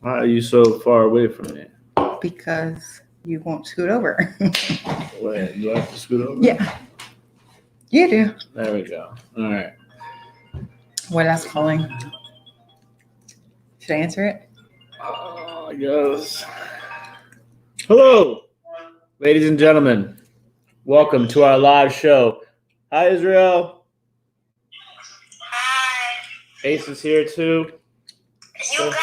Why are you so far away from me? Because you won't scoot over. Wait, do I have to scoot over? Yeah. You do. There we go. All right. What else calling? Should I answer it? Oh, I guess. Hello, ladies and gentlemen. Welcome to our live show. Hi, Israel. Hi. Ace is here too. You guys are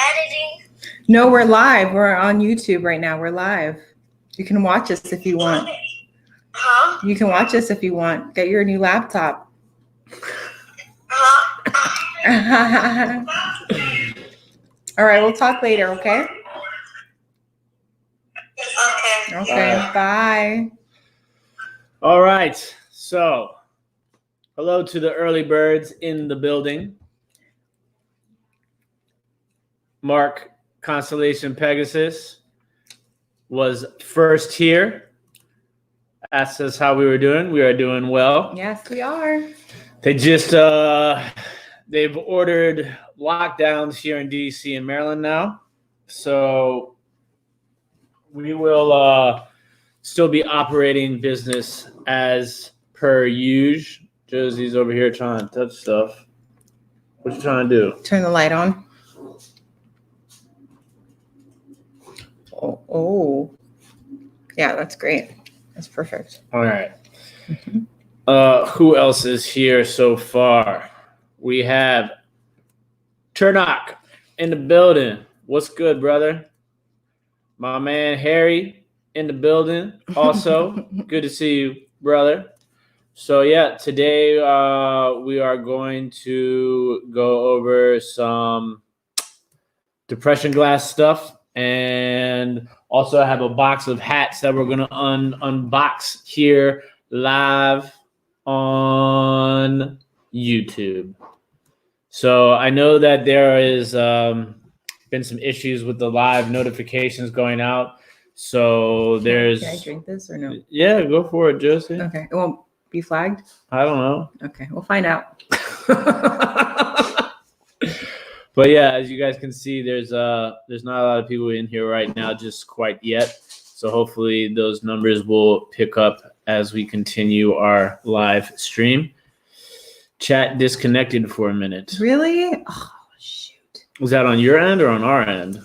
editing? No, we're live. We're on YouTube right now. We're live. You can watch us if you want. Huh? You can watch us if you want. Get your new laptop. Huh? All right, we'll talk later, okay? Okay. Okay, bye. All right. So, hello to the early birds in the building. Mark Constellation Pegasus was first here. Asked us how we were doing. We are doing well. Yes, we are. They just they've ordered lockdowns here in DC and Maryland now. So we will still be operating business as per usual. Josie's over here trying to touch stuff. What you trying to do? Turn the light on. Oh. Yeah, that's great. That's perfect. All right. Who else is here so far? We have Turnock in the building. What's good, brother? My man Harry in the building. Also, good to see you, brother. So yeah, today we are going to go over some depression glass stuff, and also have a box of hats that we're gonna unbox here live on YouTube. So I know that there is been some issues with the live notifications going out. So there's. Can I drink this or no? Yeah, go for it, Josie. Okay. It won't be flagged? I don't know. Okay, we'll find out. But yeah, as you guys can see, there's not a lot of people in here right now, just quite yet. So hopefully those numbers will pick up as we continue our live stream. Chat disconnected for a minute. Really? Oh, shoot. Was that on your end or on our end?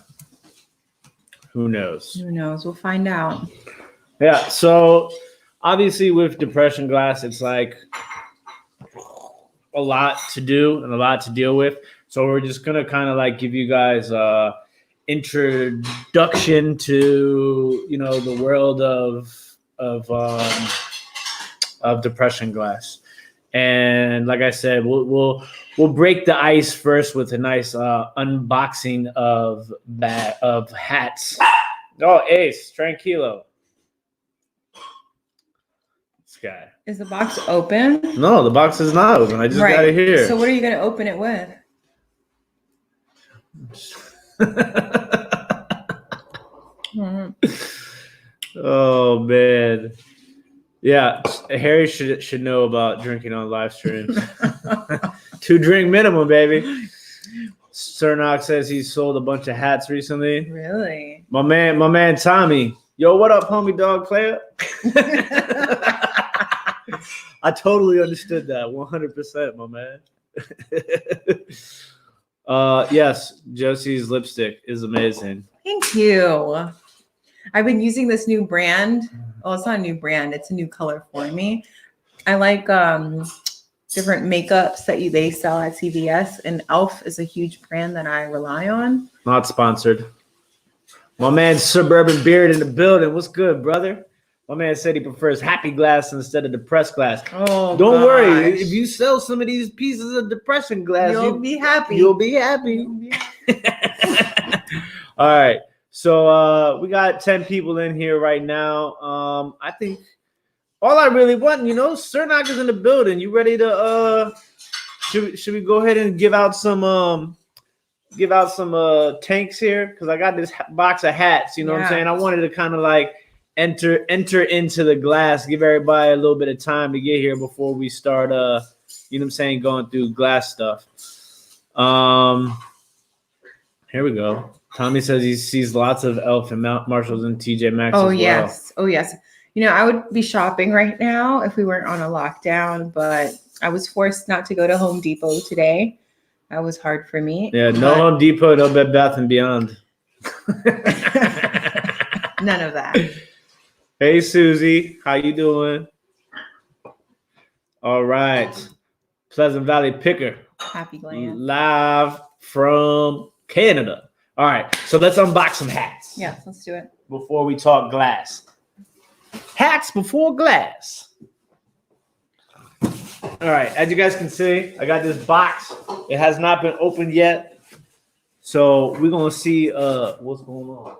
Who knows? Who knows? We'll find out. Yeah, so obviously with depression glass, it's like a lot to do and a lot to deal with. So we're just gonna kind of like give you guys a introduction to the world of depression glass. And like I said, we'll break the ice first with a nice unboxing of hats. Oh, Ace, tranquilo. This guy. Is the box open? No, the box is not open. I just got it here. So what are you going to open it with? Oh man. Yeah, Harry should know about drinking on live streams. 2 drink minimum, baby. Cernock says he sold a bunch of hats recently. Really? My man Tommy. Yo, what up, homie dog player? I totally understood that 100%, my man. Yes, Josie's lipstick is amazing. Thank you. I've been using this new brand. Well, it's not a new brand. It's a new color for me. I like different makeups that they sell at CVS, and e.l.f. is a huge brand that I rely on. Not sponsored. My man Suburban Beard in the building. What's good, brother? My man said he prefers happy glass instead of depressed glass. Oh, don't worry. If you sell some of these pieces of depression glass, you'll be happy. You'll be happy. All right. So we got 10 people in here right now. I think all I really want, Cernock is in the building. You ready to should we go ahead and give out some tanks here? Because I got this box of hats, what I'm saying? I wanted to kind of like enter into the glass, give everybody a little bit of time to get here before we start going through glass stuff. Here we go. Tommy says he sees lots of Elf and Marshalls and TJ Maxx Oh as well. yes. Oh yes. You know, I would be shopping right now if we weren't on a lockdown, but I was forced not to go to Home Depot today. That was hard for me. Yeah, no Home Depot, no Bed Bath and Beyond. None of that. Hey Susie, how you doing? All right. Pleasant Valley Picker. Happy Glam. Live from Canada. All right, so let's unbox some hats. Yes, let's do it. Before we talk glass. Hats before glass. All right, as you guys can see, I got this box. It has not been opened yet. So we're going to see what's going on.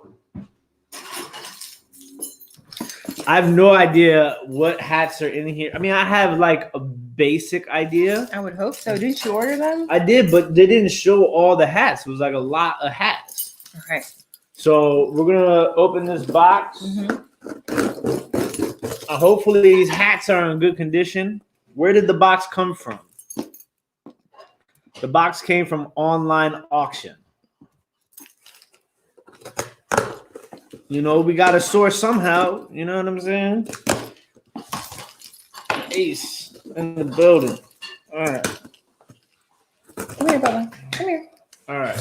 I have no idea what hats are in here. I mean, I have like a basic idea. I would hope so. Didn't you order them? I did, but they didn't show all the hats. It was like a lot of hats. Okay. So we're going to open this box. Hopefully these hats are in good condition. Where did the box come from? The box came from online auction. You know, we got to source somehow. You know what I'm saying? Ace in the building. All right. Come here, Bubba. Come here. All right.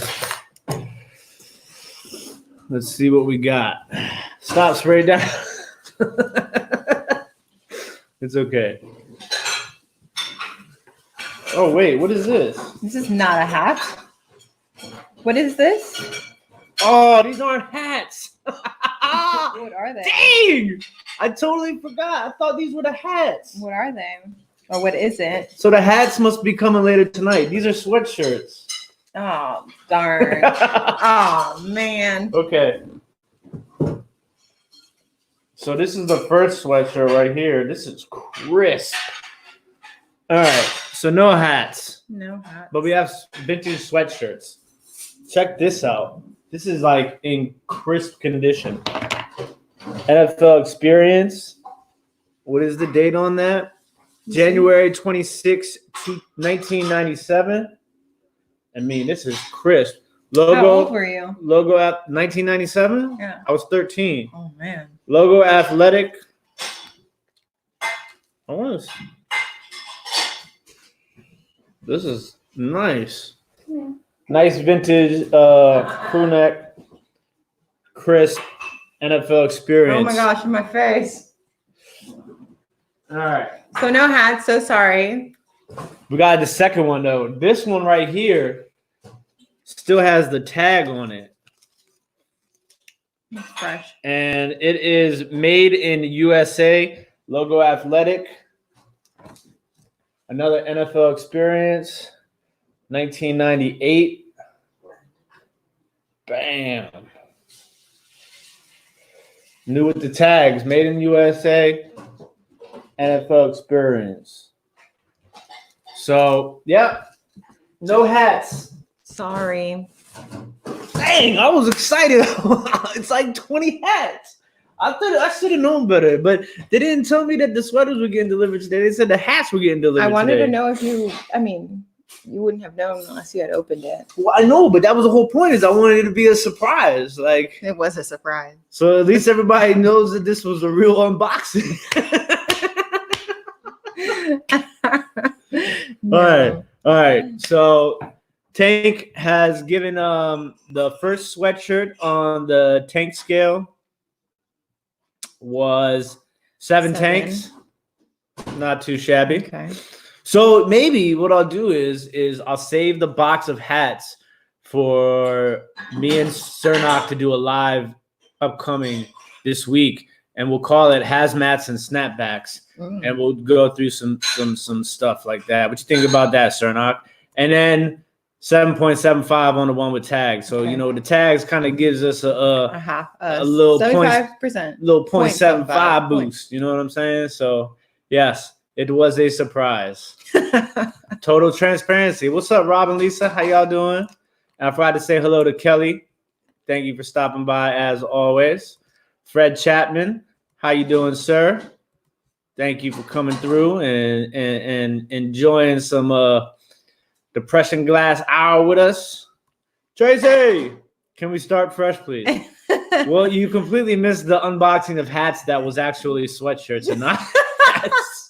Let's see what we got. Stop, spray down. It's okay. Oh, wait. What is this? This is not a hat. What is this? Oh, these aren't hats. What are they? Dang! I totally forgot. I thought these were the hats. What are they? Or what is it? So the hats must be coming later tonight. These are sweatshirts. Oh, darn. Oh, man. Okay. So this is the first sweatshirt right here. This is crisp. All right. So no hats. No hat. But we have vintage sweatshirts. Check this out. This is like in crisp condition. NFL Experience. What is the date on that? January 26, 1997. I mean, this is crisp. Logo. How old were you? Logo at 1997? Yeah. I was 13. Oh, man. Logo Athletic. I want to. This is nice. Yeah. Nice vintage crew neck, crisp NFL Experience. Oh my gosh, in my face. All right. So no hats, so sorry. We got the second one though. This one right here still has the tag on it. It's fresh. And it is made in USA. Logo Athletic. Another NFL Experience. 1998. Bam. New with the tags. Made in USA. NFL Experience. So, yeah. No hats. Sorry. Dang, I was excited. It's like 20 hats. I thought I should have known better, but they didn't tell me that the sweaters were getting delivered today. They said the hats were getting delivered I wanted today. to know if you wouldn't have known unless you had opened it. Well, I know, but that was the whole point. Is I wanted it to be a surprise, like It was a surprise. so. At least everybody knows that this was a real unboxing. No. All right. So Tank has given the first sweatshirt on the Tank scale was 7 tanks. Not too shabby. Okay. So maybe what I'll do is I'll save the box of hats for me and Cernock to do a live upcoming this week, and we'll call it Hazmats and Snapbacks, and we'll go through some stuff like that. What you think about that, Cernock? And then 7.75 on the one with tags. So Okay. the tags kind of gives us A little 75%. little 0.75 0.75 boost. You know what I'm saying? So yes, it was a surprise. Total transparency. What's up, Rob and Lisa? How y'all doing? And I forgot to say hello to Kelly. Thank you for stopping by as always. Fred Chapman, how you doing, sir? Thank you for coming through and enjoying some Depression Glass Hour with us. Tracy, can we start fresh, please? Well, you completely missed the unboxing of hats that was actually sweatshirts and not hats.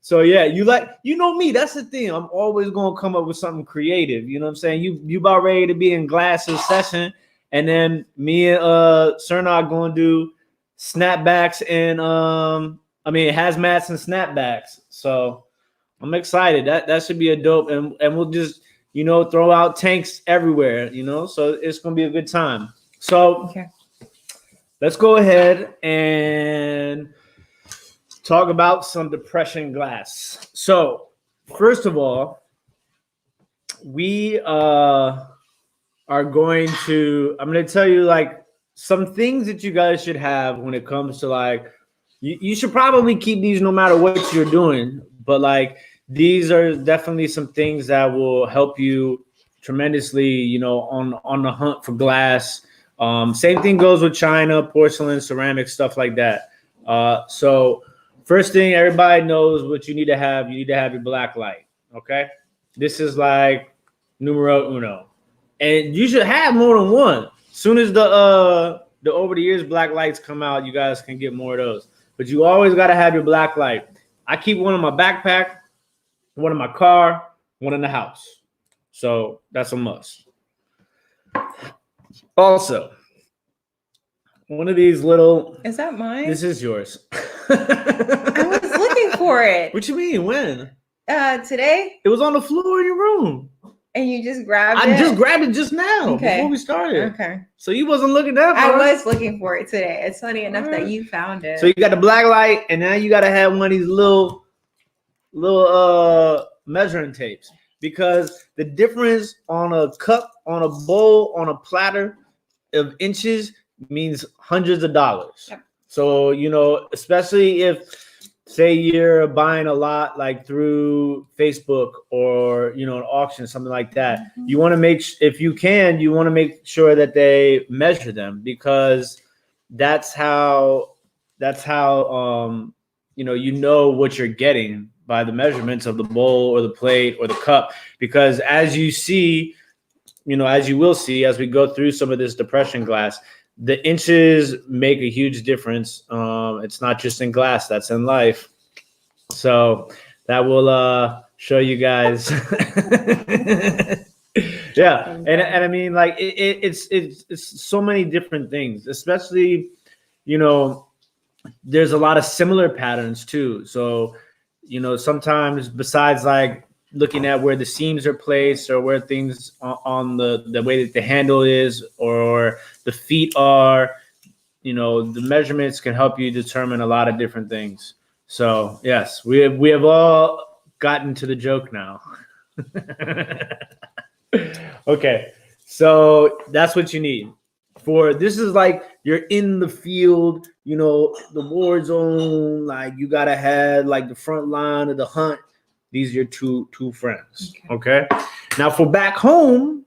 So yeah, you know me, that's the thing. I'm always gonna come up with something creative. You know what I'm saying? You about ready to be in Glass's session, and then me and Cernog gonna do snapbacks and hazmats and snapbacks. So I'm excited. That should be a dope, and we'll just throw out tanks everywhere. So it's gonna be a good time. So Okay. Let's go ahead and talk about some depression glass. So first of all, we I'm going to tell you like some things that you guys should have when it comes to like, you should probably keep these no matter what you're doing, but like these are definitely some things that will help you tremendously, on the hunt for glass. Same thing goes with china, porcelain, ceramics, stuff like that. So first thing, everybody knows what you need to have. You need to have your black light. Okay, this is like numero uno, and you should have more than one. Soon as the over the years black lights come out, you guys can get more of those. But you always got to have your black light. I keep one in my backpack, one in my car, one in the house. So that's a must. Also, one of these little. Is that mine? This is yours. I was looking for it. What you mean? When? Today. It was on the floor in your room. And you just grabbed it? I just grabbed it just now Okay. before we started. Okay. So you wasn't looking that I far. was looking for it today. It's funny enough that you found it. So you got the black light, and now you got to have one of these little measuring tapes, because the difference on a cup, on a bowl, on a platter of inches means hundreds of dollars. Yep. So, especially if, say, you're buying a lot like through Facebook or, an auction, something like that, Mm-hmm. you want to you want to make sure that they measure them, because that's how you know what you're getting by the measurements of the bowl or the plate or the cup. Because as you see, as you will see as we go through some of this depression glass, the inches make a huge difference. It's not just in glass, that's in life. So that will show you guys. Yeah. And I mean, like it's so many different things, especially, there's a lot of similar patterns too. So, sometimes besides like looking at where the seams are placed or where things on the way that the handle is or the feet are, the measurements can help you determine a lot of different things. So yes, we have all gotten to the joke now. Okay, so that's what you need. This is like you're in the field, the war zone, like you gotta have like the front line of the hunt. These are your two friends. Okay. Now for back home,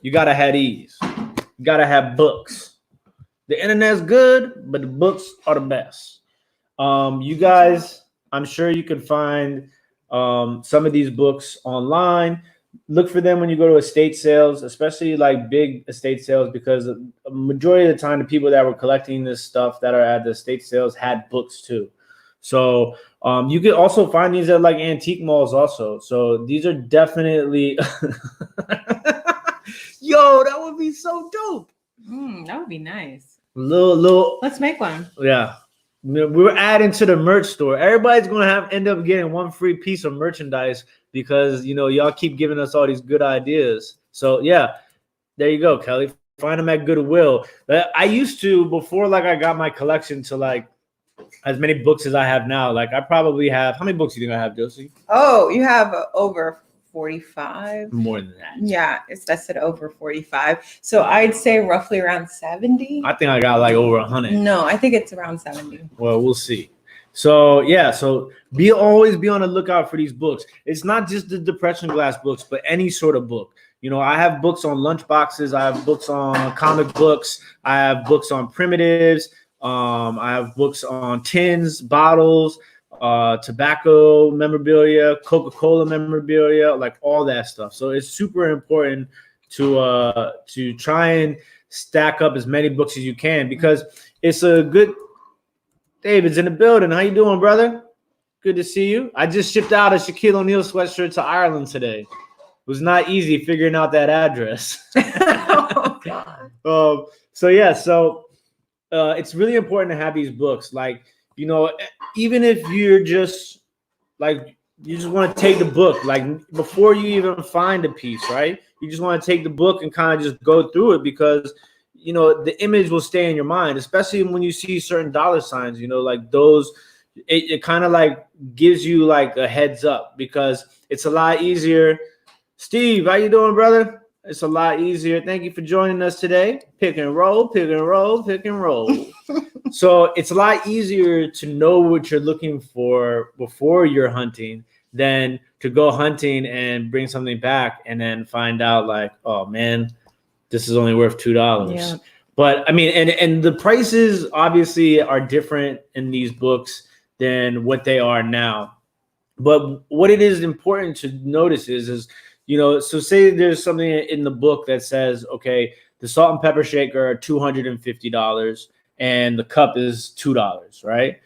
you gotta have these. You gotta have books. The internet's good, but the books are the best. You guys, I'm sure you can find some of these books online. Look for them when you go to estate sales, especially like big estate sales, because a majority of the time the people that were collecting this stuff that are at the estate sales had books too. So you can also find these at like antique malls also. So these are definitely yo, that would be so dope. That would be nice. Little Let's make one. Yeah. We're adding to the merch store. Everybody's gonna end up getting one free piece of merchandise because y'all keep giving us all these good ideas. So yeah, there you go, Kelly. Find them at Goodwill. I used to, before like I got my collection to like as many books as I have now. Like I probably have, how many books do you think I have, Josie? Oh, you have over 45. More than that. Yeah, I said over 45. So I'd say roughly around 70. I think I got like over 100. No, I think it's around 70. Well, we'll see. So yeah, so always be on the lookout for these books. It's not just the depression glass books, but any sort of book. I have books on lunch boxes. I have books on comic books. I have books on primitives. I have books on tins, bottles, tobacco memorabilia, Coca-Cola memorabilia, like all that stuff. So it's super important to try and stack up as many books as you can, because it's a good. David's in the building. How you doing, brother? Good to see you. I just shipped out a Shaquille O'Neal sweatshirt to Ireland today. It was not easy figuring out that address. Oh, God. So it's really important to have these books. Like, you know, even if you're just like, you just want to take the book, like before you even find a piece, right? You just want to take the book and kind of just go through it, because, you know, the image will stay in your mind, especially when you see certain dollar signs, you know, like those, it kind of like gives you like a heads up, because it's a lot easier. Steve, how you doing, brother? It's a lot easier. Thank you for joining us today. Pick and roll, pick and roll, pick and roll. So it's a lot easier to know what you're looking for before you're hunting than to go hunting and bring something back and then find out like, oh man, this is only worth $2. Yeah. But I mean, and the prices obviously are different in these books than what they are now. But what it is important to notice is, you know, so say there's something in the book that says, okay, the salt and pepper shaker are $250 and the cup is $2, right?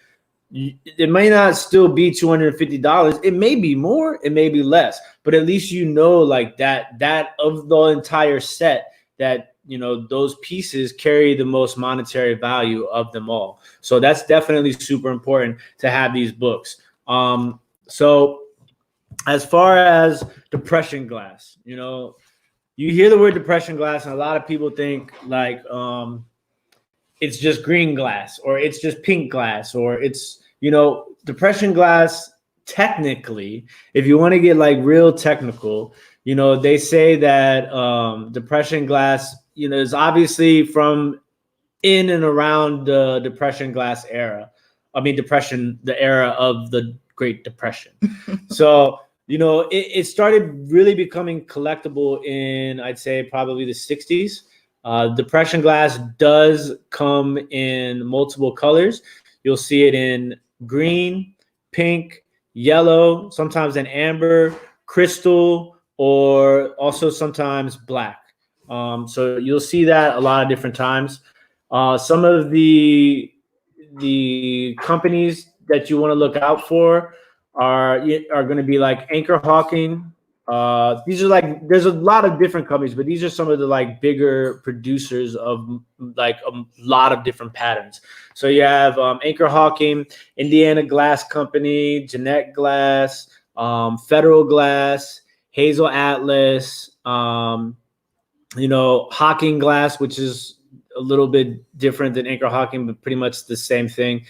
It may not still be $250. It may be more, it may be less, but at least you know, like that of the entire set, that, you know, those pieces carry the most monetary value of them all. So that's definitely super important to have these books. So as far as depression glass, you know, you hear the word depression glass and a lot of people think like it's just green glass or it's just pink glass or it's, you know, depression glass. Technically, if you want to get like real technical, you know, they say that depression glass, you know, is obviously from in and around the depression glass era. I mean, the era of the Great Depression. So, you know, it started really becoming collectible in, I'd say, probably the 60s. Depression glass does come in multiple colors. You'll see it in green, pink, yellow, sometimes an amber, crystal, or also sometimes black. So you'll see that a lot of different times. Some of the companies that you want to look out for are going to be like Anchor Hawking. These are like, there's a lot of different companies, but these are some of the like bigger producers of like a lot of different patterns. So you have Anchor Hawking, Indiana Glass Company, Jeanette Glass, Federal Glass, Hazel Atlas, you know, Hawking Glass, which is a little bit different than Anchor Hawking, but pretty much the same thing.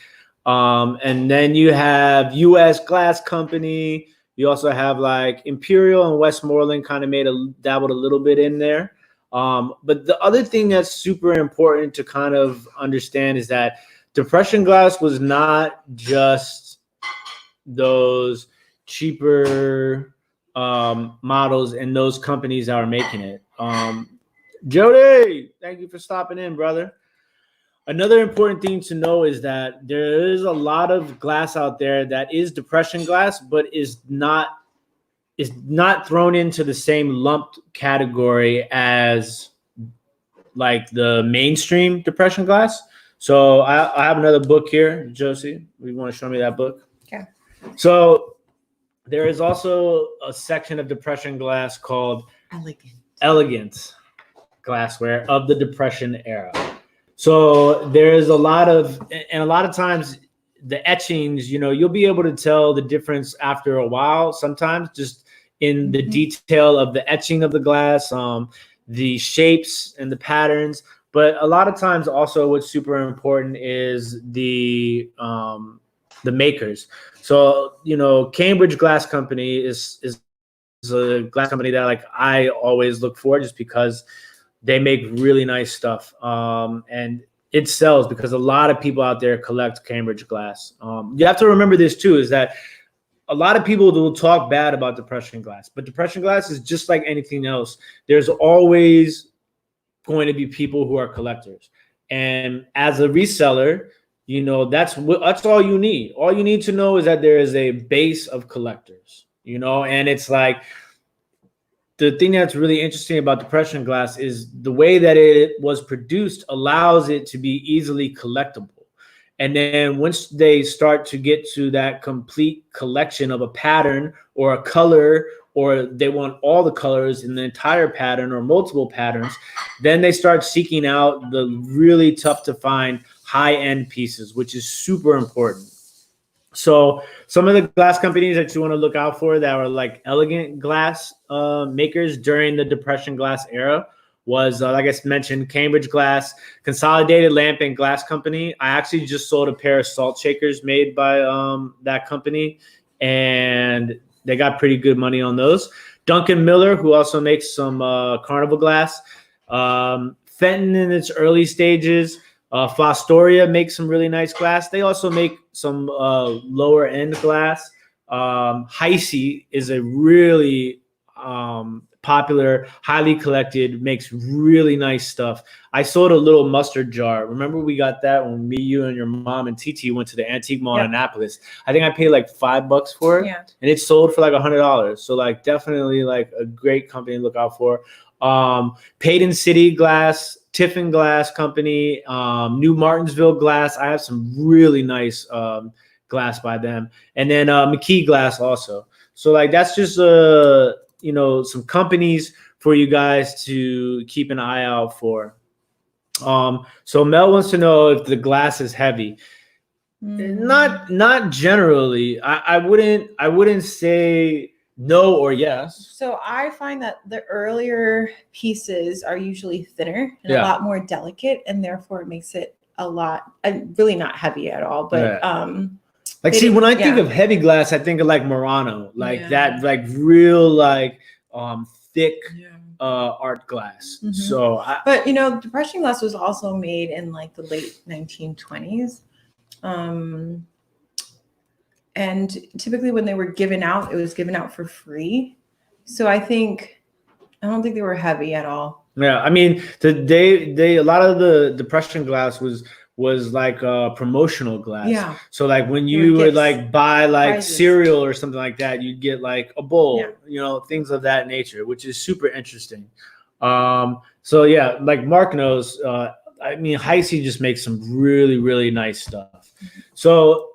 And then you have U.S. Glass Company. You also have like Imperial and Westmoreland kind of dabbled a little bit in there. But the other thing that's super important to kind of understand is that depression glass was not just those cheaper models and those companies that are making it. Jody, thank you for stopping in, brother. Another important thing to know is that there is a lot of glass out there that is depression glass, but is not thrown into the same lumped category as like the mainstream depression glass. So I have another book here, Josie. You want to show me that book? Okay. So there is also a section of depression glass called Elegant glassware of the Depression era. So there's a lot of times the etchings, you know, you'll be able to tell the difference after a while, sometimes just in the detail of the etching of the glass, the shapes and the patterns. But a lot of times also what's super important is the makers. So, you know, Cambridge Glass Company is a glass company that like I always look for just because they make really nice stuff. And it sells because a lot of people out there collect Cambridge glass. You have to remember this too, is that a lot of people will talk bad about depression glass, but depression glass is just like anything else. There's always going to be people who are collectors. And as a reseller, that's all you need. All you need to know is that there is a base of collectors, and it's like the thing that's really interesting about depression glass is the way that it was produced allows it to be easily collectible. And then once they start to get to that complete collection of a pattern or a color, or they want all the colors in the entire pattern or multiple patterns, then they start seeking out the really tough to find high-end pieces, which is super important. So some of the glass companies that you want to look out for that are like elegant glass makers during the Depression glass era was, like I mentioned, Cambridge Glass, Consolidated Lamp and Glass Company. I actually just sold a pair of salt shakers made by that company, and they got pretty good money on those. Duncan Miller, who also makes some Carnival glass. Fenton in its early stages. Fostoria makes some really nice glass. They also make some lower end glass. Heisey is a really popular, highly collected, makes really nice stuff. I sold a little mustard jar. Remember we got that when me, you, and your mom and TT went to the antique mall in Annapolis. I think I paid like $5 for it, and it sold for like $100. So like definitely like a great company to look out for. Payton City Glass, Tiffin Glass Company, New Martinsville Glass. I have some really nice glass by them, and then McKee Glass also. So like that's just some companies for you guys to keep an eye out for. So Mel wants to know if the glass is heavy. Not generally. I wouldn't say no or yes. So I find that the earlier pieces are usually thinner and a lot more delicate, and therefore it makes it a lot really not heavy at all. But like, see, when I think of heavy glass, I think of like Murano, like that, like real, like thick art glass. Mm-hmm. So, but depression glass was also made in like the late 1920s, and typically when they were given out, it was given out for free. So I don't think they were heavy at all. Yeah, I mean, a lot of the depression glass was like promotional glass. Yeah. So like when you would like buy like prizes, cereal or something like that, you'd get like a bowl, things of that nature, which is super interesting. So yeah, like Mark knows, I mean, Heisey just makes some really, really nice stuff. Mm-hmm. So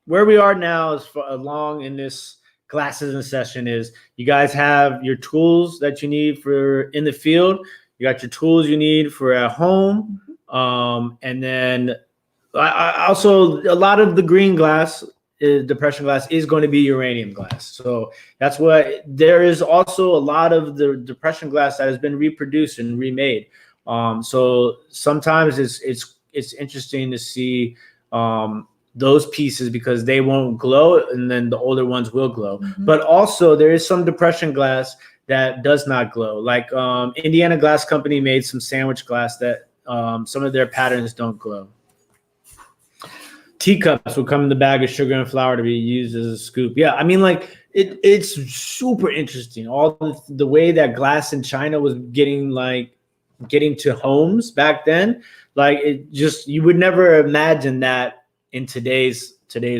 where we are now is along in this glasses in session is you guys have your tools that you need for in the field. You got your tools you need for at home. And then I also, a lot of the green glass, depression glass, is going to be uranium glass. So that's what there is. Also a lot of the depression glass that has been reproduced and remade. So sometimes it's interesting to see those pieces because they won't glow, and then the older ones will glow. Mm-hmm. But also there is some depression glass that does not glow. Like Indiana Glass Company made some sandwich glass that some of their patterns don't glow. Teacups will come in the bag of sugar and flour to be used as a scoop. Yeah, I mean, like it's super interesting. All the way that glass in China was getting to homes back then. Like you would never imagine that in today's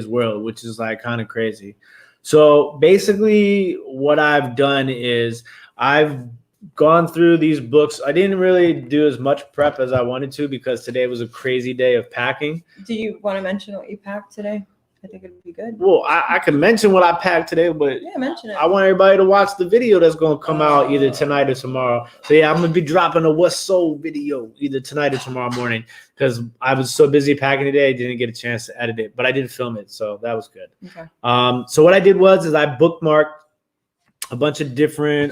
world, which is like kind of crazy. So basically what I've done is I've gone through these books. I didn't really do as much prep as I wanted to because today was a crazy day of packing. Do you want to mention what you packed today? I think it'd be good. Well, I can mention what I packed today, but mention it. I want everybody to watch the video that's going to come out either tonight or tomorrow. So yeah, I'm going to be dropping a What's Sold video either tonight or tomorrow morning because I was so busy packing today, I didn't get a chance to edit it, but I did film it, so that was good. Okay. So what I did was I bookmarked a bunch of different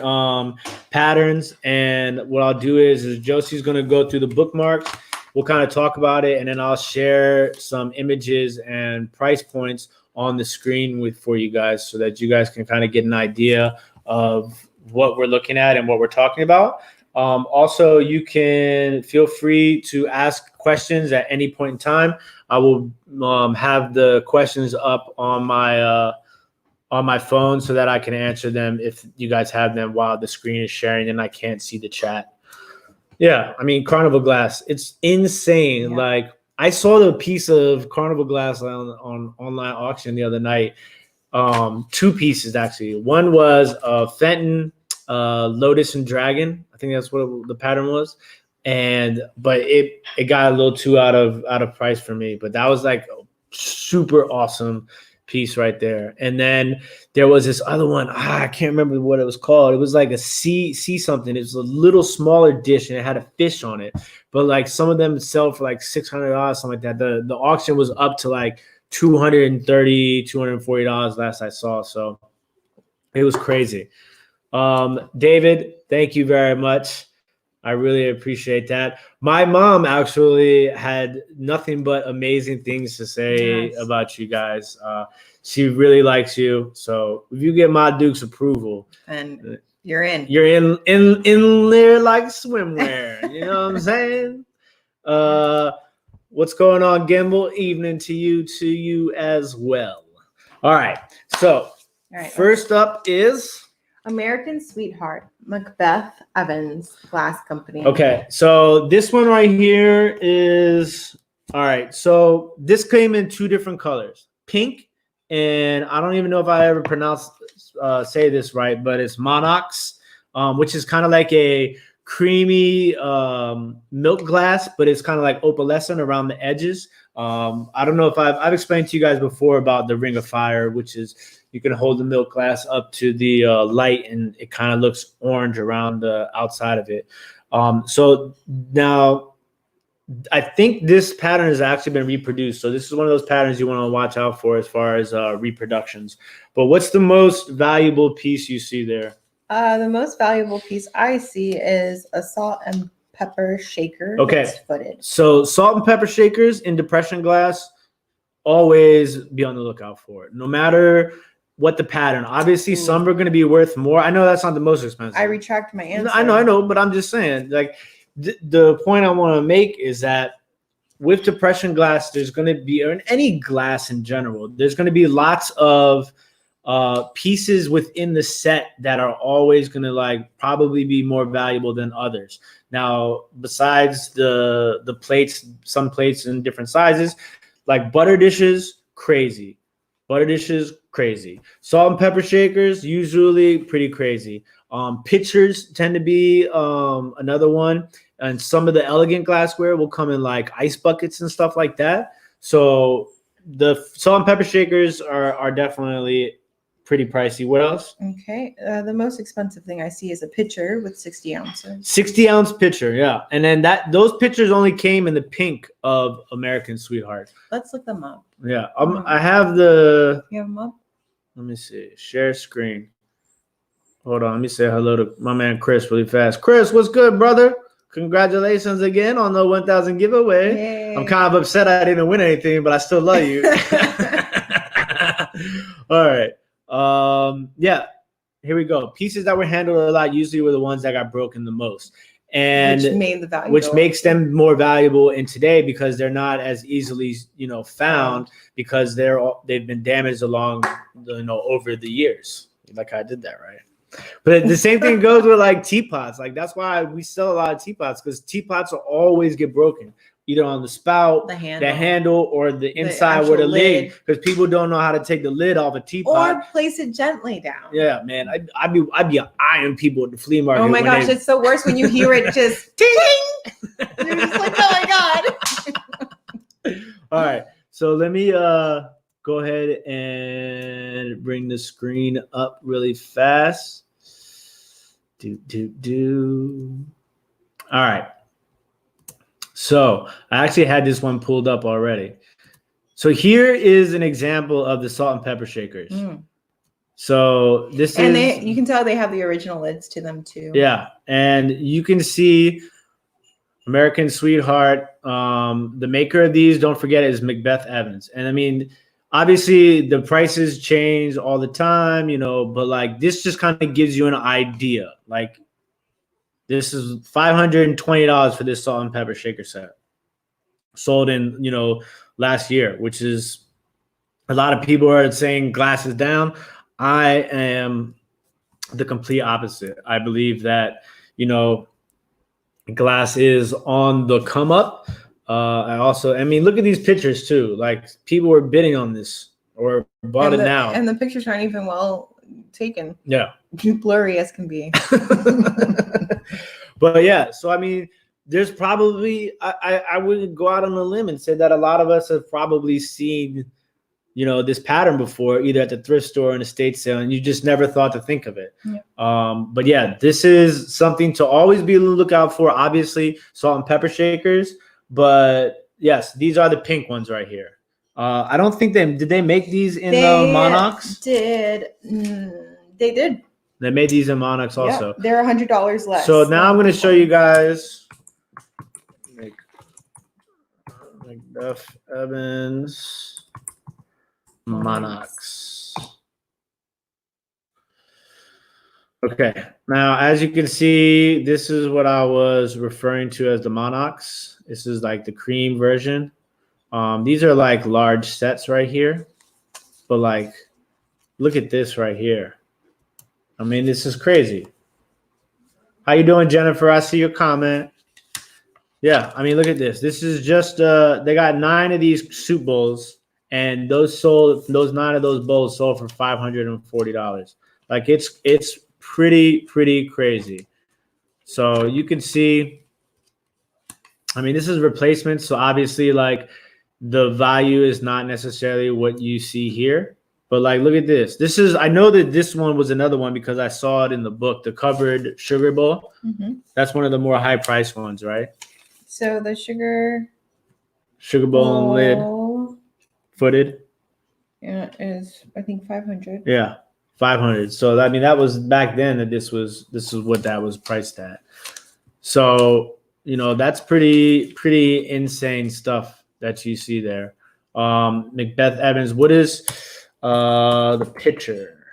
patterns, and what I'll do is Josie's going to go through the bookmarks. We'll kind of talk about it, and then I'll share some images and price points on the screen for you guys so that you guys can kind of get an idea of what we're looking at and what we're talking about. Also, you can feel free to ask questions at any point in time. I will have the questions up on my phone so that I can answer them if you guys have them while the screen is sharing and I can't see the chat. Yeah, I mean, Carnival glass, it's insane. Yeah. Like, I saw the piece of Carnival glass on online auction the other night. Two pieces actually. One was Fenton, Lotus and Dragon. I think that's what the pattern was. But it got a little too out of price for me. But that was like a super awesome piece right there. And then there was this other one. I can't remember what it was called. It was like a sea something. It was a little smaller dish and it had a fish on it. But like some of them sell for like $600, something like that. The auction was up to like $230, $240 last I saw. So it was crazy. David, thank you very much. I really appreciate that. My mom actually had nothing but amazing things to say about you guys. She really likes you. So if you get my Duke's approval, and you're in. You're in there like swimwear. You know what I'm saying? What's going on, Gimbal? Evening to you as well. All right. So first up is American Sweetheart, Macbeth Evans Glass Company. Okay, so this one right here is all right. So this came in two different colors, pink, and I don't even know if I ever say this right, but it's Monox, which is kind of like a creamy milk glass, but it's kind of like opalescent around the edges. I don't know if I've explained to you guys before about the Ring of Fire, which is you can hold the milk glass up to the light and it kind of looks orange around the outside of it. So now I think this pattern has actually been reproduced. So this is one of those patterns you want to watch out for as far as reproductions. But what's the most valuable piece you see there? The most valuable piece I see is a salt and pepper shaker. Okay. That's footed. So salt and pepper shakers in depression glass, always be on the lookout for it. No matter what the pattern. Obviously, some are going to be worth more. I know that's not the most expensive. I retract my answer. I know, but I'm just saying, like, the point I want to make is that with depression glass, there's going to be, or in any glass in general, there's going to be lots of pieces within the set that are always going to like probably be more valuable than others. Now, besides the plates, some plates in different sizes, like butter dishes, crazy. Butter dishes, crazy. Salt and pepper shakers, usually pretty crazy. Pitchers tend to be another one. And some of the elegant glassware will come in like ice buckets and stuff like that. So the salt and pepper shakers are definitely pretty pricey. What else? Okay. The most expensive thing I see is a pitcher with 60 ounces. 60-ounce pitcher, yeah. And then those pitchers only came in the pink of American Sweetheart. Let's look them up. Yeah. I have the... You have them up? Let me see. Share screen. Hold on. Let me say hello to my man Chris really fast. Chris, what's good, brother? Congratulations again on the 1,000 giveaway. Yay. I'm kind of upset I didn't win anything, but I still love you. All right. Yeah, here we go. Pieces that were handled a lot usually were the ones that got broken the most, and which makes them more valuable in today because they're not as easily found because they've been damaged along over the years. Like I did that right. But the same thing goes with like teapots. Like that's why we sell a lot of teapots because teapots will always get broken. Either on the spout, the handle, or the inside where the lid, because people don't know how to take the lid off a teapot or place it gently down. Yeah, man, I'd be eyeing people at the flea market. Oh my gosh, it's the worst when you hear it just ting. You're just like, oh my god. All right, so let me go ahead and bring the screen up really fast. All right. So I actually had this one pulled up already. So here is an example of the salt and pepper shakers. So this you can tell they have the original lids to them too. Yeah. And you can see American Sweetheart. The maker of these, don't forget, is Macbeth Evans. And I mean, obviously the prices change all the time, but like this just kind of gives you an idea. Like, this is $520 for this salt and pepper shaker set. Sold in, last year, which is a lot of people are saying glass is down. I am the complete opposite. I believe that, glass is on the come up. I mean, look at these pictures too. Like people were bidding on this or bought it now. And the pictures aren't even well taken. Yeah. Blurry as can be. But yeah, so I mean, there's probably I would go out on a limb and say that a lot of us have probably seen, you know, this pattern before, either at the thrift store or an estate sale, and you just never thought to think of it. Yeah. But yeah, this is something to always be on the lookout for. Obviously, salt and pepper shakers, but yes, these are the pink ones right here. I don't think did they make these in the Monarchs? They did. They made these in Monarchs also. Yep, they're $100 less. So now I'm going to show you guys Macbeth Evans Monarchs. Okay, now as you can see, this is what I was referring to as the Monarchs. This is like the cream version. These are like large sets right here, but like, look at this right here. I mean, this is crazy. How you doing, Jennifer? I see your comment. Yeah, I mean, look at this. This is just they got 9 of these soup bowls, and those 9 of those bowls sold for $540. Like it's pretty crazy. So you can see, I mean, this is replacement, so obviously like the value is not necessarily what you see here. But like, look at this. This is, I know that this one was another one because I saw it in the book, the covered sugar bowl. Mm-hmm. That's one of the more high priced ones, right? So the sugar bowl and lid footed. Yeah, is I think 500. Yeah, 500. So I mean, that was back then that this is what that was priced at. So, you know, that's pretty insane stuff that you see there. Macbeth Evans, what is the picture?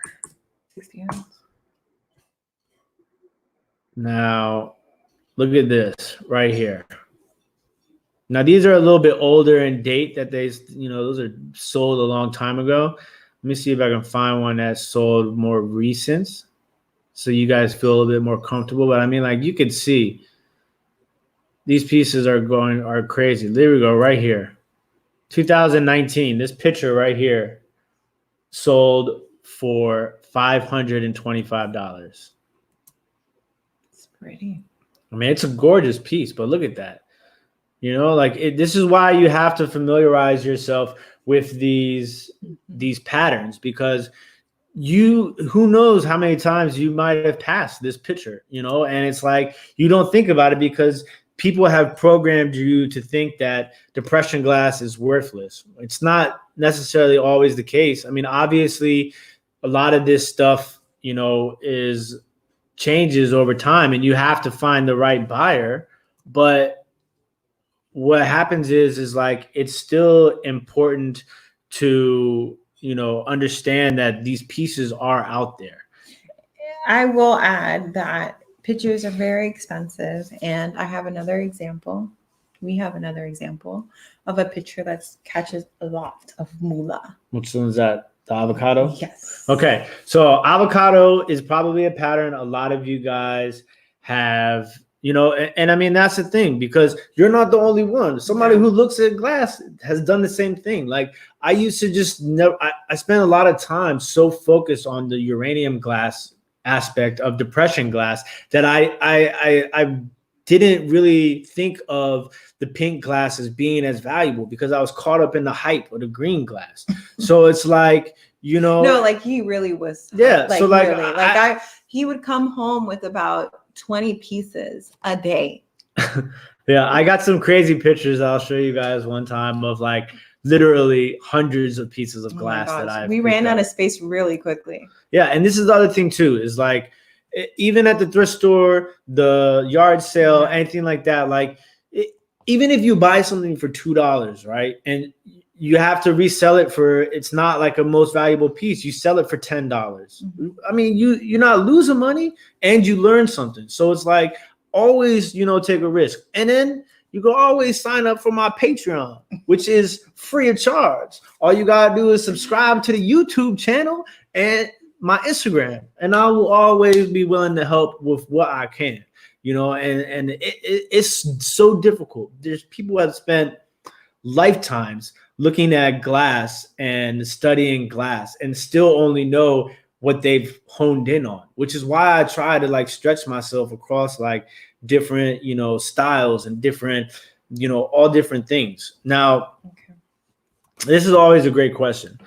60 ounce. Now, look at this right here. Now, these are a little bit older in date that those are sold a long time ago. Let me see if I can find one that's sold more recent so you guys feel a little bit more comfortable. But I mean, like, you can see these pieces are crazy. There we go, right here. 2019, this picture right here sold for $525. It's pretty. I mean, it's a gorgeous piece, but look at that. You know, like this is why you have to familiarize yourself with these patterns, because who knows how many times you might have passed this picture, you know, and it's like you don't think about it because people have programmed you to think that depression glass is worthless. It's not necessarily always the case. I mean, obviously, a lot of this stuff, you know, changes over time, and you have to find the right buyer. But what happens is like it's still important to, you know, understand that these pieces are out there. I will add that pictures are very expensive, and I have another example. We have another example of a picture that catches a lot of moolah. Which one is that? The avocado? Yes. Okay, so avocado is probably a pattern a lot of you guys have. You know, and I mean, that's the thing, because you're not the only one. Somebody who looks at glass has done the same thing. Like I used to just I spent a lot of time so focused on the uranium glass aspect of depression glass that I didn't really think of the pink glass as being as valuable because I was caught up in the hype of the green glass. So it's like, you know. No, like he really was. Yeah. Like, so like, really. He would come home with about 20 pieces a day. Yeah, I got some crazy pictures I'll show you guys one time of like literally hundreds of pieces of glass that we ran out of space really quickly. Yeah, and this is the other thing too, is like even at the thrift store, the yard sale, anything like that, like even if you buy something for $2, right, and you have to resell it for, it's not like a most valuable piece, you sell it for $10. Mm-hmm. I mean, you're not losing money and you learn something. So it's like always, you know, take a risk. And then you can always sign up for my Patreon, which is free of charge. All you gotta do is subscribe to the YouTube channel, and my Instagram, and I will always be willing to help with what I can, and it's so difficult. There's people who have spent lifetimes looking at glass and studying glass and still only know what they've honed in on, which is why I try to like stretch myself across like different, styles and different, all different things. Now, This is always a great question.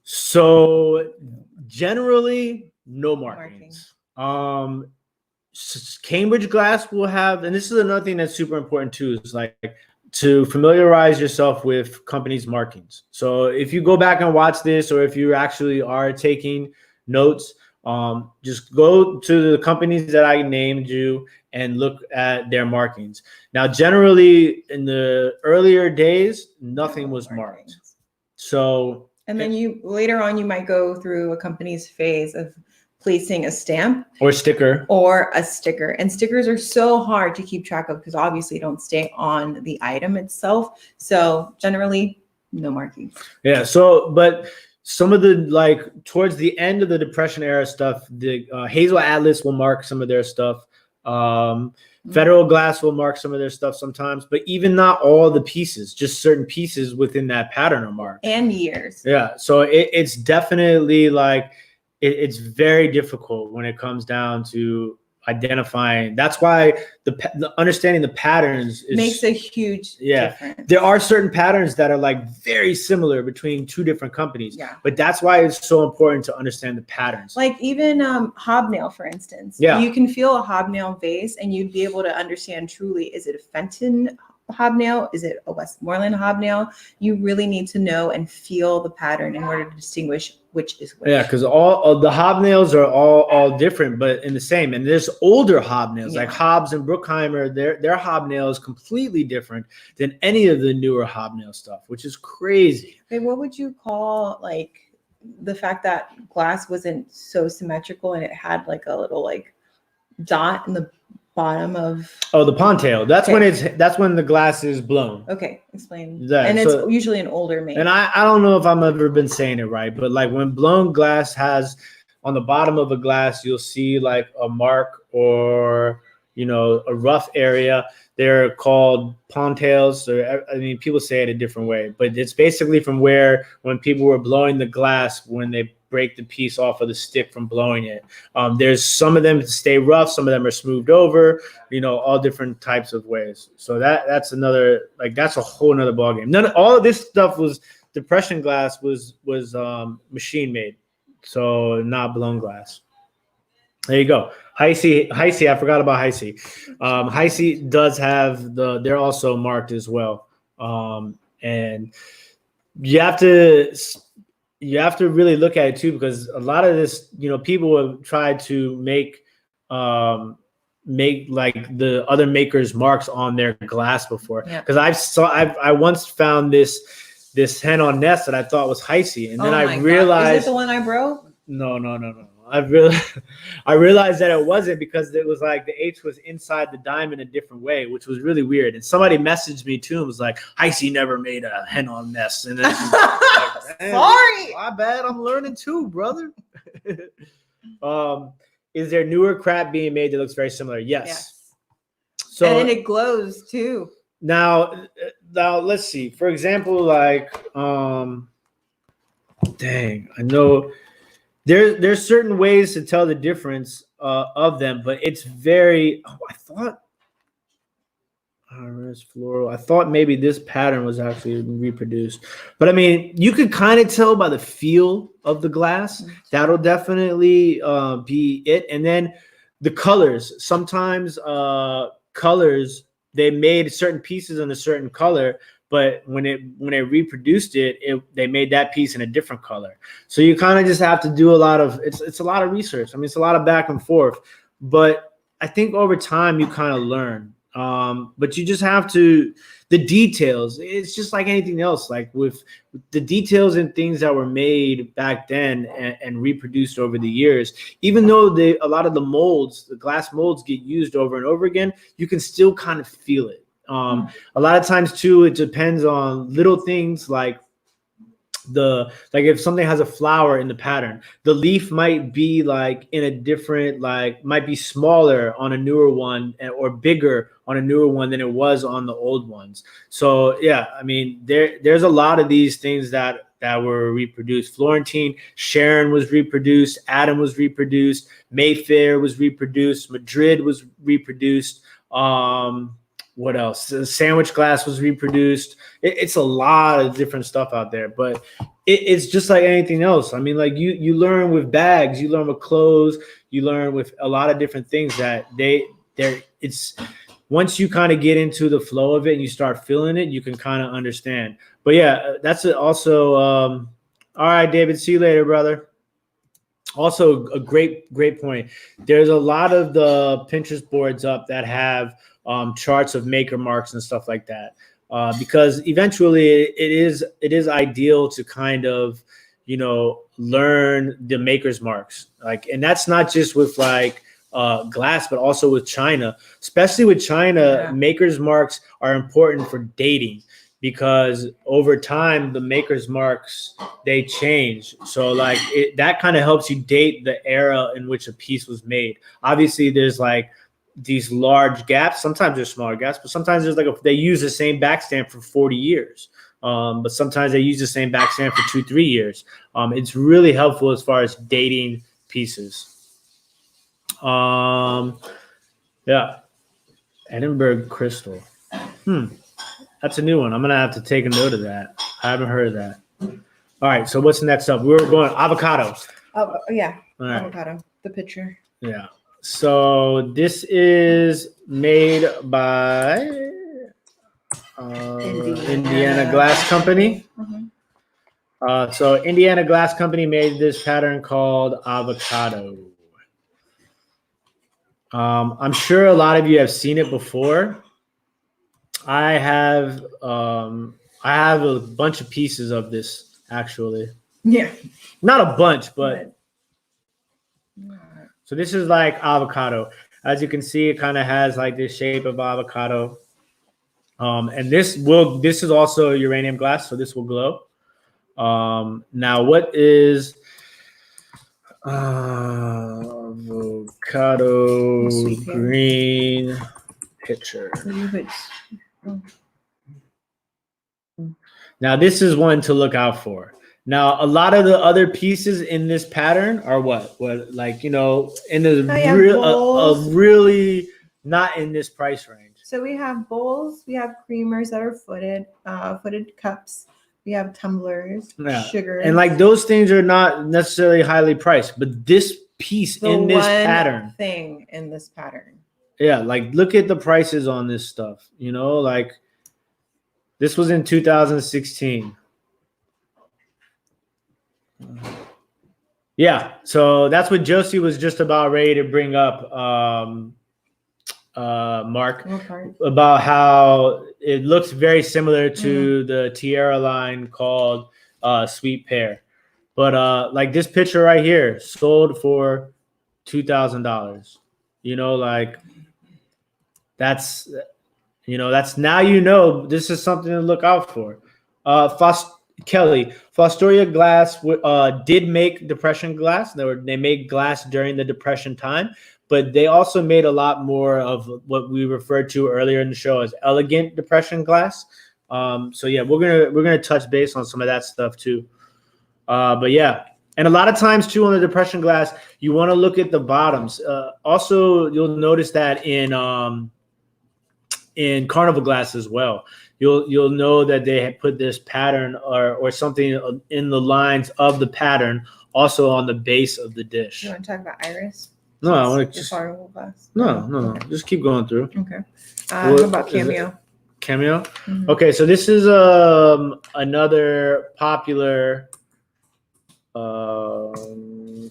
So generally, no markings. Cambridge glass will have, and this is another thing that's super important too, is like to familiarize yourself with companies' markings. So if you go back and watch this, or if you actually are taking notes, just go to the companies that I named you and look at their markings. Now, generally in the earlier days, nothing was marked. So, and then later on, you might go through a company's phase of placing a stamp or sticker. And stickers are so hard to keep track of because obviously don't stay on the item itself. So generally, no markings. Yeah. So, but some of the, like towards the end of the Depression era stuff, the Hazel Atlas will mark some of their stuff. Federal Glass will mark some of their stuff sometimes, but even not all the pieces, just certain pieces within that pattern are marked. And years. Yeah. So it's definitely like, it's very difficult when it comes down to identifying. That's why the understanding the patterns makes a huge difference. There are certain patterns that are like very similar between two different companies. Yeah. But that's why it's so important to understand the patterns. Like even hobnail, for instance. Yeah. You can feel a hobnail vase and you'd be able to understand truly, is it a Fenton hobnail? Is it a Westmoreland hobnail? You really need to know and feel the pattern in order to distinguish which is which. Yeah, because all the hobnails are all different, but in the same. And there's older hobnails like Hobbs and Bruckheimer. Their hobnail is completely different than any of the newer hobnail stuff, which is crazy. Okay, what would you call like the fact that glass wasn't so symmetrical and it had like a little like dot in the bottom of the pondtail. That's when the glass is blown. Okay, explain. Yeah, and it's usually an older make. And I don't know if I've ever been saying it right, but like when blown glass has on the bottom of a glass, you'll see like a mark or a rough area. They're called pondtails, or I mean, people say it a different way, but it's basically from where when people were blowing the glass, when they break the piece off of the stick from blowing it. There's some of them that stay rough, some of them are smoothed over, all different types of ways. So that's another, like, that's a whole nother ballgame. All of this stuff was Depression glass was machine made, so not blown glass. There you go. Heisey, I forgot about Heisey. Heisey does have they're also marked as well. And you have to really look at it too, because a lot of this, people have tried to make like the other makers' marks on their glass before. Because I once found this hen on nest that I thought was Heisey, and then I realized, is it the one I broke? No. I realized that it wasn't, because it was like the H was inside the diamond a different way, which was really weird. And somebody messaged me too and was like, Heisey never made a hen on nest. And then sorry, my bad. I'm learning too, brother. Is there newer crap being made that looks very similar? Yes. So and it glows too. Now let's see. For example, like dang, I know. There's certain ways to tell the difference of them, but it's very. I thought floral. I thought maybe this pattern was actually reproduced, but I mean, you could kind of tell by the feel of the glass. That'll definitely be it. And then the colors. Sometimes colors, they made certain pieces in a certain color, but when they reproduced it, they made that piece in a different color. So you kind of just have to do a lot of it's a lot of research. I mean, it's a lot of back and forth. But I think over time you kind of learn. But you just have to, the details. It's just like anything else. Like with the details and things that were made back then and reproduced over the years, even though a lot of the glass molds get used over and over again, you can still kind of feel it. A lot of times too, it depends on little things like like if something has a flower in the pattern, the leaf might be like in a different, like might be smaller on a newer one or bigger on a newer one than it was on the old ones. So yeah, I mean there's a lot of these things that were reproduced. Florentine, Sharon was reproduced, Adam was reproduced, Mayfair was reproduced, Madrid was reproduced. What else? The sandwich glass was reproduced. It's a lot of different stuff out there, but it's just like anything else. I mean, like you learn with bags, you learn with clothes, you learn with a lot of different things that it's once you kind of get into the flow of it and you start feeling it, you can kind of understand. But yeah, that's also all right, David. See you later, brother. Also, a great point. There's a lot of the Pinterest boards up that have charts of maker marks and stuff like that, because eventually it is ideal to kind of, you know, learn the maker's marks. Like, and that's not just with like glass, but also with China. Especially with China, maker's marks are important for dating, because over time the maker's marks, they change. So like that kind of helps you date the era in which a piece was made. Obviously there's like these large gaps. Sometimes there's smaller gaps, but sometimes there's like they use the same back stamp for 40 years. But sometimes they use the same back stamp for 2-3 years. It's really helpful as far as dating pieces. Yeah. Edinburgh crystal. That's a new one. I'm going to have to take a note of that. I haven't heard of that. All right. So what's next up? We're going avocado. Oh, yeah. All right. Avocado. The picture. Yeah. So this is made by Indiana Glass Company. Mm-hmm. So Indiana Glass Company made this pattern called avocado. I'm sure a lot of you have seen it before. I have a bunch of pieces of this, actually. Yeah. Not a bunch, but so this is like avocado. As you can see, it kind of has like this shape of avocado. And this is also uranium glass, so this will glow. Now what is avocado green picture? Now this is one to look out for. Now a lot of the other pieces in this pattern are what like, you know, in the really not in this price range. So we have bowls, we have creamers that are footed cups, we have tumblers, sugar, and like those things are not necessarily highly priced, but this piece in this pattern, thing in this pattern. Yeah, like look at the prices on this stuff. You know, like this was in 2016. Yeah, so that's what Josie was just about ready to bring up, Mark, about how it looks very similar to the Tierra line called Sweet Pear. But like this picture right here sold for $2,000. You know, like that's now, you know, this is something to look out for. Fostoria Glass did make Depression glass. They made glass during the Depression time, but they also made a lot more of what we referred to earlier in the show as elegant Depression glass. So yeah, we're gonna touch base on some of that stuff too. But yeah, and a lot of times too on the Depression glass, you want to look at the bottoms. Also, you'll notice that in Carnival glass as well. You'll know that they had put this pattern or something in the lines of the pattern also on the base of the dish. You want to talk about iris? No, I want to just Carnival glass. No. Just keep going through. Okay. What about cameo? Cameo? Mm-hmm. Okay, so this is another popular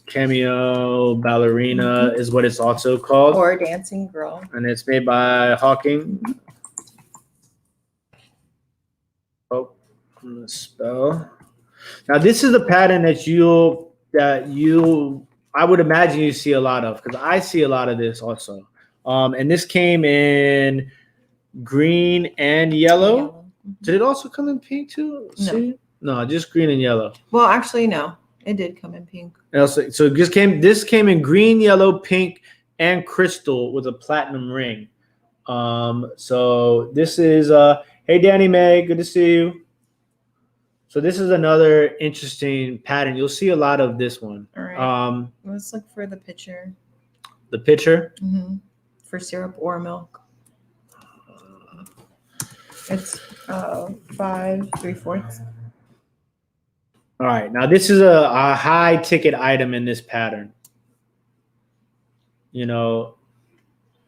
cameo ballerina is what it's also called. Or dancing girl. And it's made by Hawking. Oh, I'm gonna spell. Now this is a pattern that I would imagine you see a lot of, because I see a lot of this also. And this came in green and yellow. Did it also come in pink too? No. See? No, just green and yellow. Well, actually, no. It did come in pink. And also, so this came in green, yellow, pink, and crystal with a platinum ring. So this is hey Danny May, good to see you. So this is another interesting pattern. You'll see a lot of this one. All right. Let's look for the picture. The picture. For syrup or milk. It's 5 3/4. All right. Now this is a high ticket item in this pattern. You know,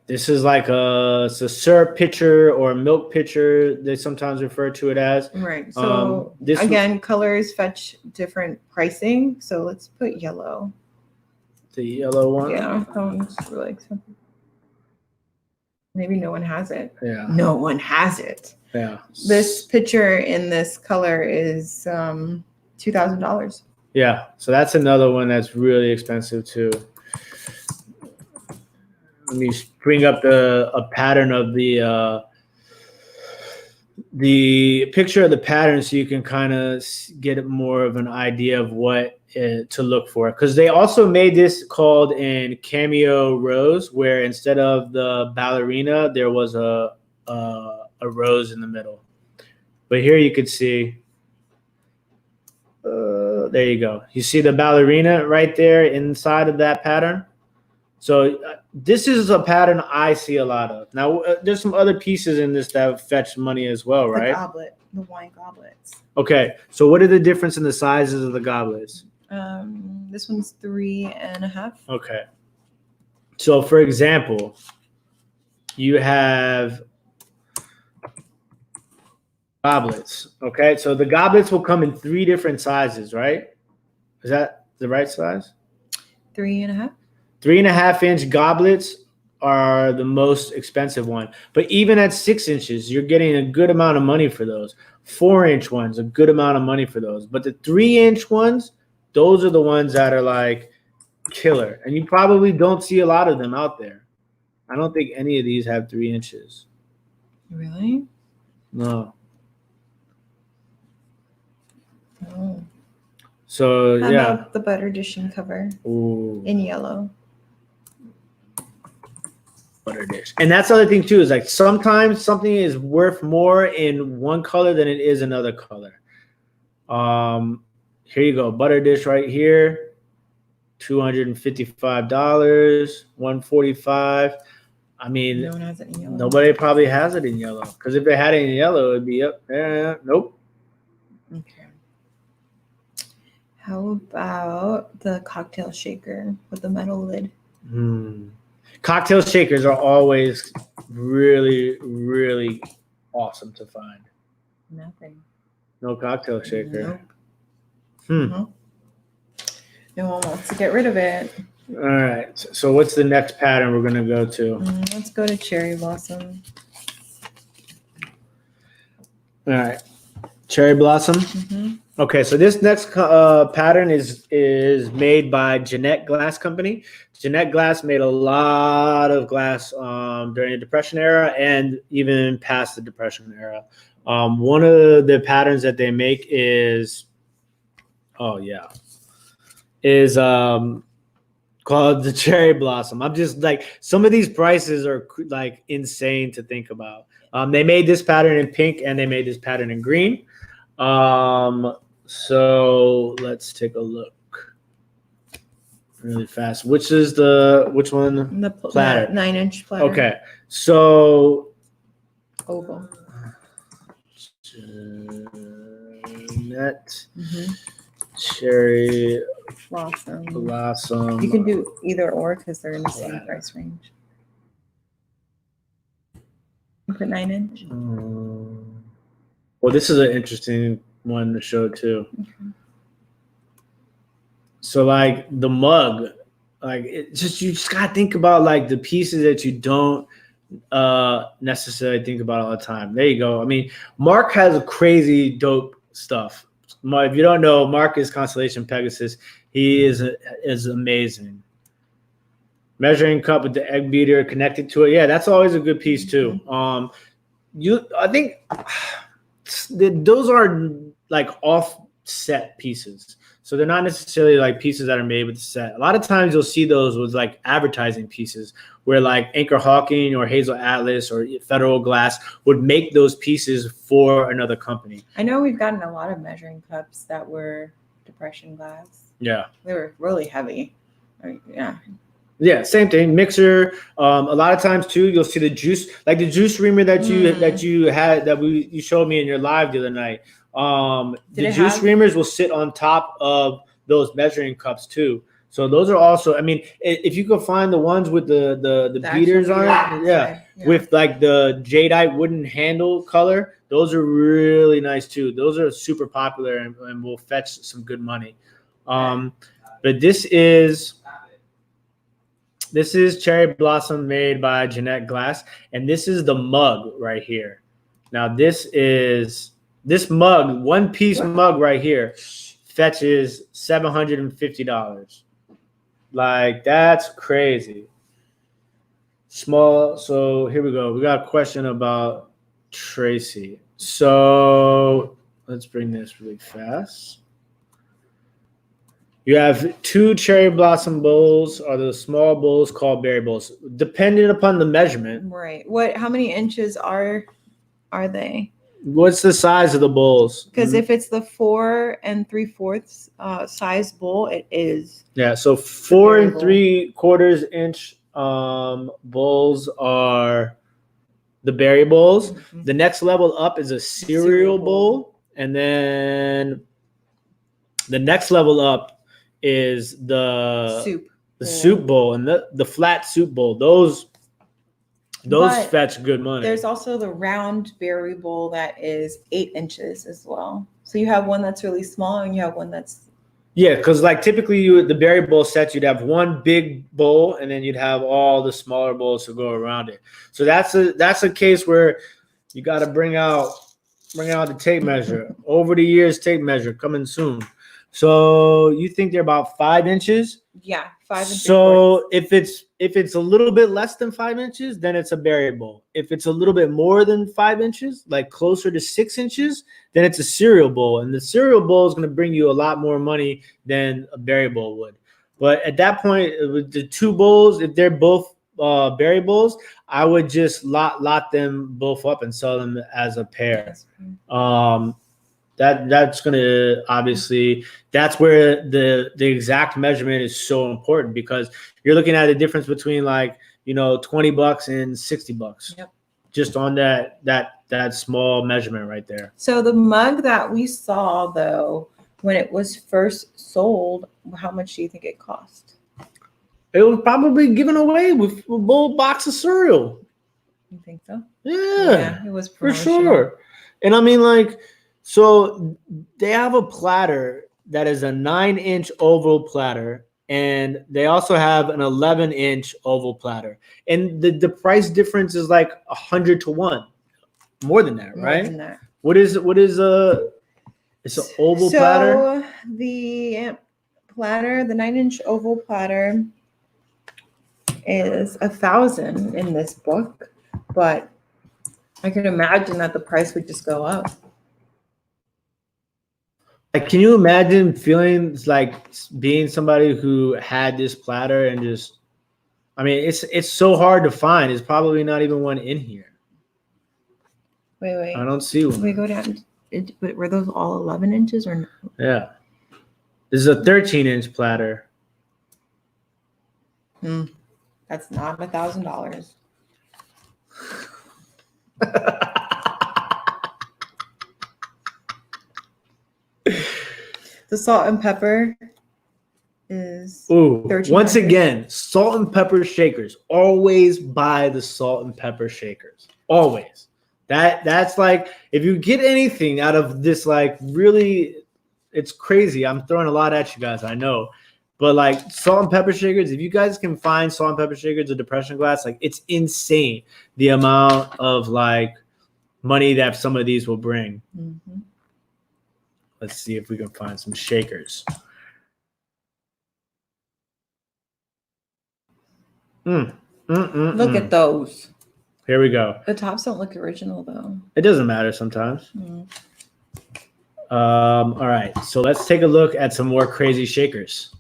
this is like it's a syrup pitcher or a milk pitcher. They sometimes refer to it as. Right. So colors fetch different pricing. So let's put yellow. The yellow one. Yeah, that one's really expensive. Maybe no one has it. Yeah. No one has it. Yeah. This picture in this color is $2,000. Yeah. So that's another one that's really expensive too. Let me bring up a pattern of the picture of the pattern so you can kind of get more of an idea of what to look for. Because they also made this called in cameo rose, where instead of the ballerina, there was a rose in the middle. But here you could see, there you go. You see the ballerina right there inside of that pattern. So this is a pattern I see a lot of. Now, there's some other pieces in this that fetch money as well, right? The goblet, the wine goblets. Okay, so what are the difference in the sizes of the goblets? This one's 3.5. Okay. So, for example, you have goblets. Okay, so the goblets will come in 3 different sizes, right? Is that the right size? 3.5. 3.5-inch goblets are the most expensive one. But even at 6 inches, you're getting a good amount of money for those. 4-inch ones, a good amount of money for those. But the 3-inch ones, those are the ones that are like killer. And you probably don't see a lot of them out there. I don't think any of these have 3 inches. Really? No. Oh. So, How yeah. about the butter dishing cover? Ooh. In yellow. Butter dish. And that's the other thing too, is like sometimes something is worth more in one color than it is another color. Here you go, butter dish right here, $255, $145. I mean, No one has it in yellow. nobody probably has it in yellow, because if they had it in yellow, it'd be up there. Nope. Okay. How about the cocktail shaker with the metal lid? Cocktail shakers are always really, really awesome to find. Nothing. No cocktail shaker. Nope. No one wants to get rid of it. All right. So what's the next pattern we're going to go to? Let's go to cherry blossom. All right. Cherry blossom. Okay, so this next pattern is made by Jeanette Glass Company. Jeanette Glass made a lot of glass during the Depression era and even past the Depression era. One of the patterns that they make is called the cherry blossom. I'm just like, some of these prices are like insane to think about. They made this pattern in pink and they made this pattern in green. So let's take a look really fast. Which one? The platter. 9-inch platter. Okay. So oval. Jeanette cherry blossom. You can do either or because they're in the same price range. You put 9-inch. Well, this is an interesting one to show too. So like the mug, like you just gotta think about like the pieces that you don't necessarily think about all the time. There you go. I mean, Mark has crazy dope stuff. If you don't know, Mark is Constellation Pegasus. He is amazing. Measuring cup with the egg beater connected to it. Yeah, that's always a good piece too. I think those are like off set pieces. So they're not necessarily like pieces that are made with the set. A lot of times you'll see those with like advertising pieces where like Anchor Hawking or Hazel Atlas or Federal Glass would make those pieces for another company. I know we've gotten a lot of measuring cups that were depression glass. Yeah. They were really heavy. Yeah. Yeah, same thing. Mixer. A lot of times too, you'll see the juice reamer that you had that you showed me in your live the other night. The juice reamers will sit on top of those measuring cups too. So those are also, I mean, if you could find the ones with the beaters on it, yeah, with like the jadeite wooden handle color, those are really nice too. Those are super popular and will fetch some good money. But this is Cherry Blossom made by Jeanette Glass, and this is the mug right here. Now this mug, one piece mug right here, fetches $750. Like that's crazy. Small. So here we go. We got a question about Tracy. So let's bring this really fast. You have 2 cherry blossom bowls, or the small bowls called berry bowls, depending upon the measurement. Right. How many inches are they? What's the size of the bowls? Because if it's the 4 3/4 size bowl, it is. Yeah, so 4 3/4 inch bowls are the berry bowls. Mm-hmm. The next level up is a cereal bowl, and then the next level up is the soup bowl and the flat soup bowl. Those fetch good money. There's also the round berry bowl that is 8 inches as well. So you have one that's really small and you have one that's because like typically the berry bowl set, you'd have one big bowl and then you'd have all the smaller bowls to go around it. So that's a case where you got to bring out the tape measure. Over the years tape measure coming soon. So you think they're about 5 inches? Yeah, 5 inches. So if it's a little bit less than 5 inches, then it's a berry bowl. If it's a little bit more than 5 inches, like closer to 6 inches, then it's a cereal bowl. And the cereal bowl is going to bring you a lot more money than a berry bowl would. But at that point, with the 2 bowls, if they're both berry bowls, I would just lot them both up and sell them as a pair. That's going to obviously, that's where the exact measurement is so important, because you're looking at a difference between like, $20 and $60. Yep. Just on that small measurement right there. So the mug that we saw though, when it was first sold, how much do you think it cost? It was probably given away with a whole box of cereal. You think so? Yeah, it was for sure. And I mean, like, so they have a platter that is a 9-inch oval platter, and they also have an 11-inch oval platter. And the price difference is like 100 to 1. More than that, right? More than that. What is it's an oval platter? So the platter, the 9-inch oval platter is $1,000 in this book, but I can imagine that the price would just go up. Like, can you imagine feeling like being somebody who had this platter and just, I mean, it's so hard to find. There's probably not even one in here. Wait. I don't see one. We go down. But were those all 11 inches or no? Yeah. This is a 13-inch platter. That's not $1,000. The salt and pepper is once again, salt and pepper shakers. Always buy the salt and pepper shakers. Always. That's like, if you get anything out of this, like, really, it's crazy. I'm throwing a lot at you guys, I know. But like salt and pepper shakers, if you guys can find salt and pepper shakers or depression glass, like, it's insane the amount of like money that some of these will bring. Mm-hmm. Let's see if we can find some shakers. Look at those. Here we go. The tops don't look original though. It doesn't matter sometimes. All right, so let's take a look at some more crazy shakers.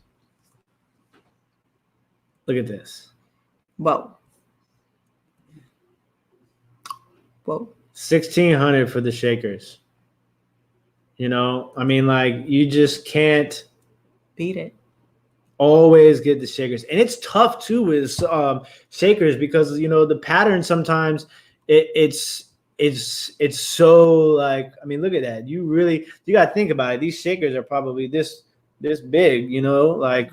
Look at this. Whoa. 1,600 for the shakers. You know, I mean, like, you just can't Beat it. always get the shakers, and it's tough too with shakers because you know the pattern sometimes it's so like, I mean, look at that. You got to think about it. These shakers are probably this big, you know, like,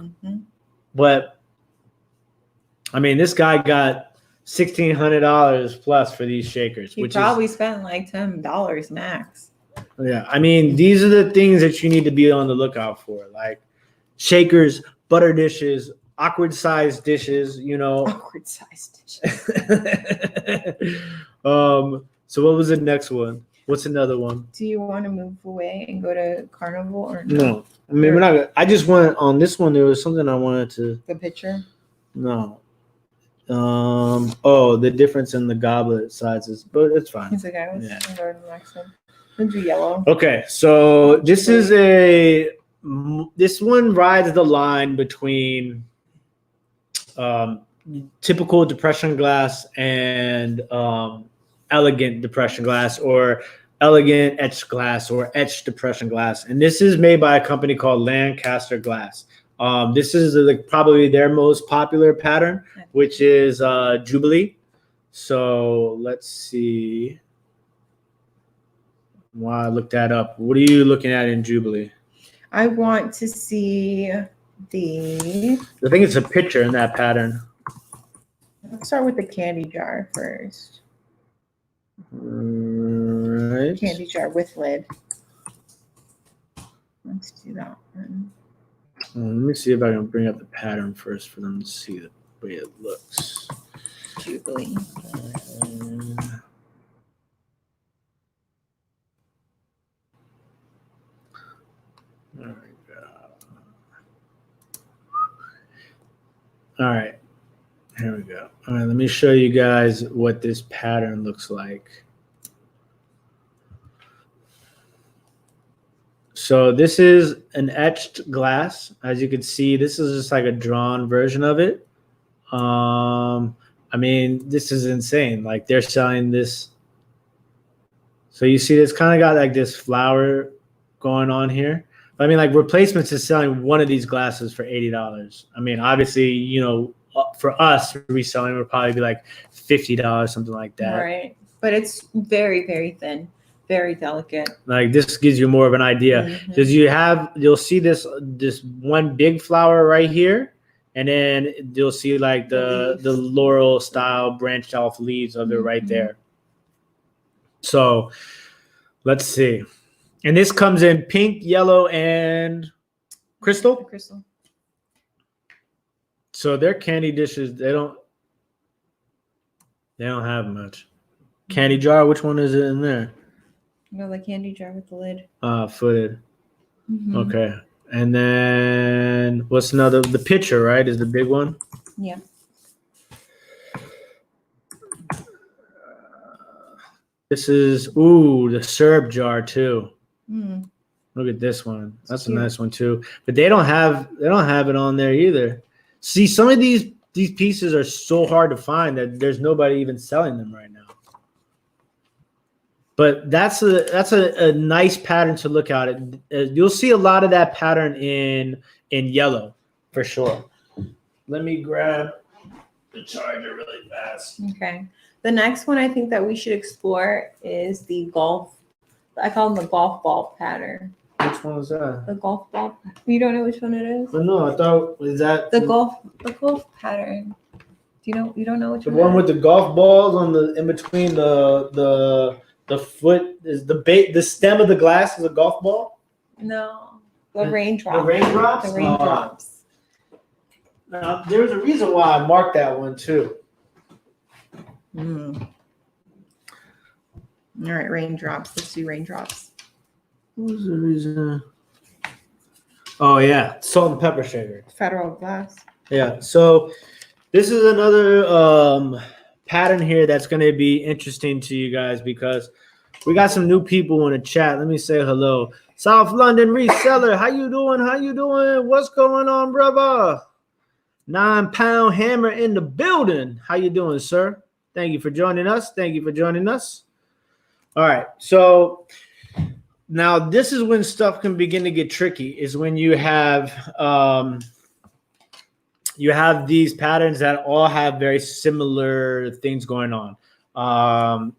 but I mean, this guy got $1,600 plus for these shakers. He which probably is, spent like $10 max. yeah. I mean, these are the things that you need to be on the lookout for, like shakers, butter dishes, awkward sized dishes, you know. Awkward sized dishes. So what was the next one? What's another one? Do you want to move away and go to Carnival or No. I mean, we're not. I just wanted on this one. There was something I wanted to. The picture? No. Oh, the difference in the goblet sizes, but it's fine. He's like, I was Yeah. going to the next one. Let's do yellow. Okay, so this one rides the line between typical depression glass and elegant depression glass, or elegant etched glass, or etched depression glass. And this is made by a company called Lancaster Glass. This is probably their most popular pattern, which is Jubilee. So let's see. Wow, I looked that up. What are you looking at in Jubilee? I want to see I think it's a picture in that pattern. Let's start with the candy jar first. Right. Candy jar with lid. Let's do that one. Let me see if I can bring up the pattern first for them to see the way it looks. Jubilee. There we go. All right. Here we go. All right, let me show you guys what this pattern looks like. So this is an etched glass. As you can see, this is just like a drawn version of it. I mean, this is insane. Like, they're selling this. So you see, it's kind of got like this flower going on here. But I mean, like, Replacements is selling one of these glasses for $80. I mean, obviously, you know, for us reselling would probably be like $50, something like that. Right. But it's very, very thin, very delicate. Like, this gives you more of an idea because you'll see this one big flower right here, and then you'll see like the laurel style branched off leaves of it right there. So let's see. And this comes in pink, yellow, and crystal. Crystal. So their candy dishes, they don't have much. Candy jar, which one is it in there? No, the candy jar with the lid. Footed. Okay. And then what's another? The pitcher, right, is the big one? Yeah. This is, the syrup jar too. Look at this one. That's a nice one too. But they don't have it on there either. See, some of these pieces are so hard to find that there's nobody even selling them right now. But that's a nice pattern to look at. You'll see a lot of that pattern in yellow for sure. Let me grab the charger really fast. Okay. The next one I think that we should explore is the golf. I call them the golf ball pattern. Which one is that? The golf ball. You don't know which one it is? But no, I thought was that The golf pattern. You don't know which the one? one with the golf balls on the in between the foot is the stem of the glass is a golf ball? No. The raindrops. The raindrops? The raindrops. Now there's a reason why I marked that one too. All right, raindrops. Let's do raindrops. What was the reason? Oh yeah, salt and pepper shaker. Federal glass. Yeah. So this is another pattern here that's going to be interesting to you guys because we got some new people in the chat. Let me say hello. South London reseller. How you doing? How you doing? What's going on, brother? 9-pound hammer in the building. How you doing, sir? Thank you for joining us. Thank you for joining us. All right. So now this is when stuff can begin to get tricky, is when you have these patterns that all have very similar things going on.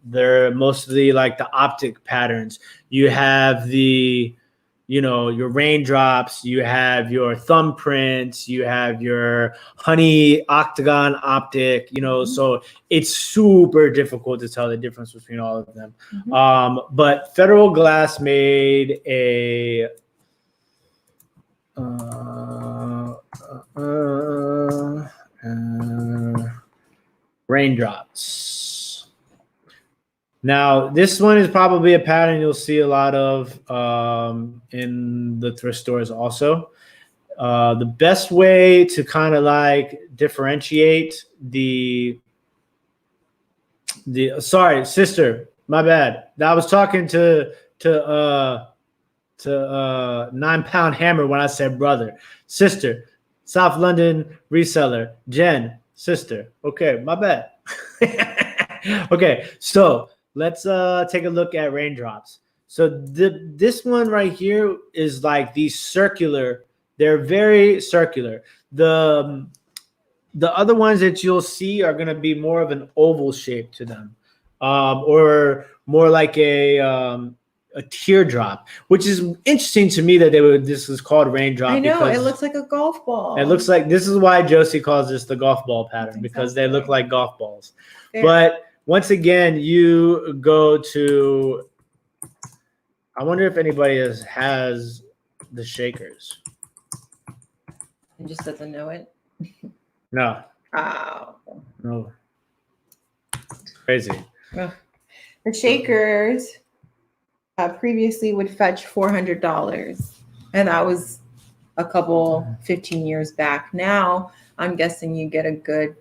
They're mostly like the optic patterns. You have the, your raindrops, you have your thumbprints, you have your honey octagon optic, so it's super difficult to tell the difference between all of them. But Federal Glass made a raindrops. Now, this one is probably a pattern you'll see a lot of in the thrift stores also. The best way to kind of like differentiate sorry, sister, my bad. I was talking to 9-pound hammer when I said brother. Sister, South London reseller. Jen, sister. Okay, my bad. Okay, so let's take a look at raindrops. So this one right here is like these circular. They're very circular. The other ones that you'll see are going to be more of an oval shape to them, or more like a teardrop, which is interesting to me that this is called raindrop. I know, it looks like a golf ball. It looks like, this is why Josie calls this the golf ball pattern, because they look like golf balls. Fair. But once again, you go to, I wonder if anybody has the shakers. It just doesn't know it. No. Oh. No. It's crazy. Well, the shakers previously would fetch $400, and that was a couple 15 years back. Now I'm guessing you get a good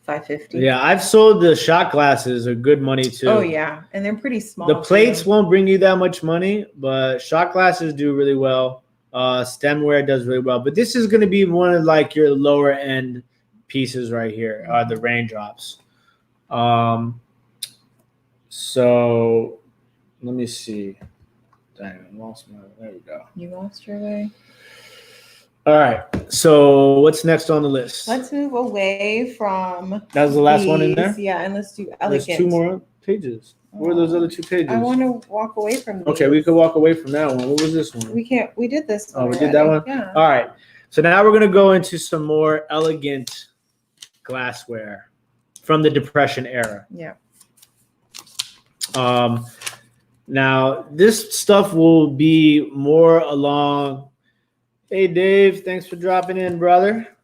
$550. Yeah, I've sold the shot glasses are good money too. Oh yeah, and they're pretty small. The plates won't bring you that much money, but shot glasses do really well. Stemware does really well, but this is going to be one of like your lower end pieces right here, the raindrops. So let me see. Dang, I lost my. There we go. You lost your way. All right. So what's next on the list? Let's move away from. That was the last one in there. Yeah, and let's do elegant. There's 2 more pages. Where are those other 2 pages? I want to walk away from these. Okay, we could walk away from that one. What was this one? We can't. We did this one. Oh, we did that one? Yeah. All right. So now we're going to go into some more elegant glassware from the Depression era. Yeah. Now, this stuff will be more along. Hey, Dave, thanks for dropping in, brother.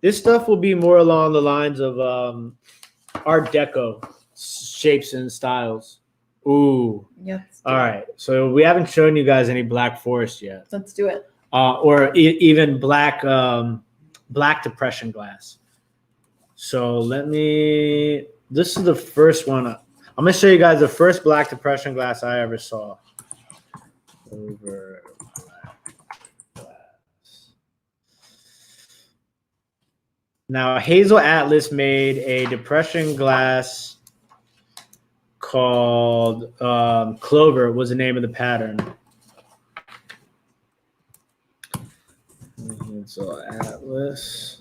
This stuff will be more along the lines of Art Deco shapes and styles. Ooh. Yes. All right. So we haven't shown you guys any Black Forest yet. Let's do it. Or even black Depression glass. So this is the first one. I'm going to show you guys the first Black Depression glass I ever saw. Over Black glass. Now, Hazel Atlas made a Depression glass called Clover was the name of the pattern. Hazel Atlas.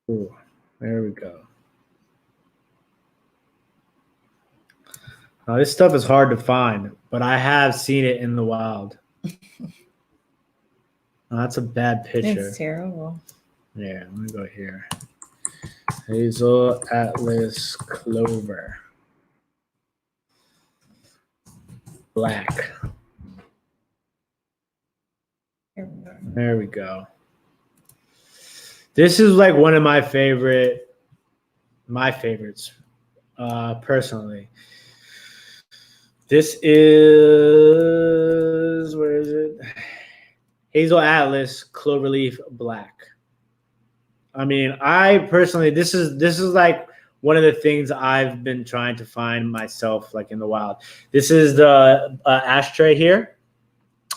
Ooh, there we go. Now, this stuff is hard to find, but I have seen it in the wild. That's a bad picture. It's terrible. Yeah, let me go here. Hazel Atlas Clover. Black. There we go. This is like one of my favorites, personally. This is, where is it? Hazel Atlas Cloverleaf Black. I mean, I personally, this is like one of the things I've been trying to find myself, like in the wild. This is the ashtray here.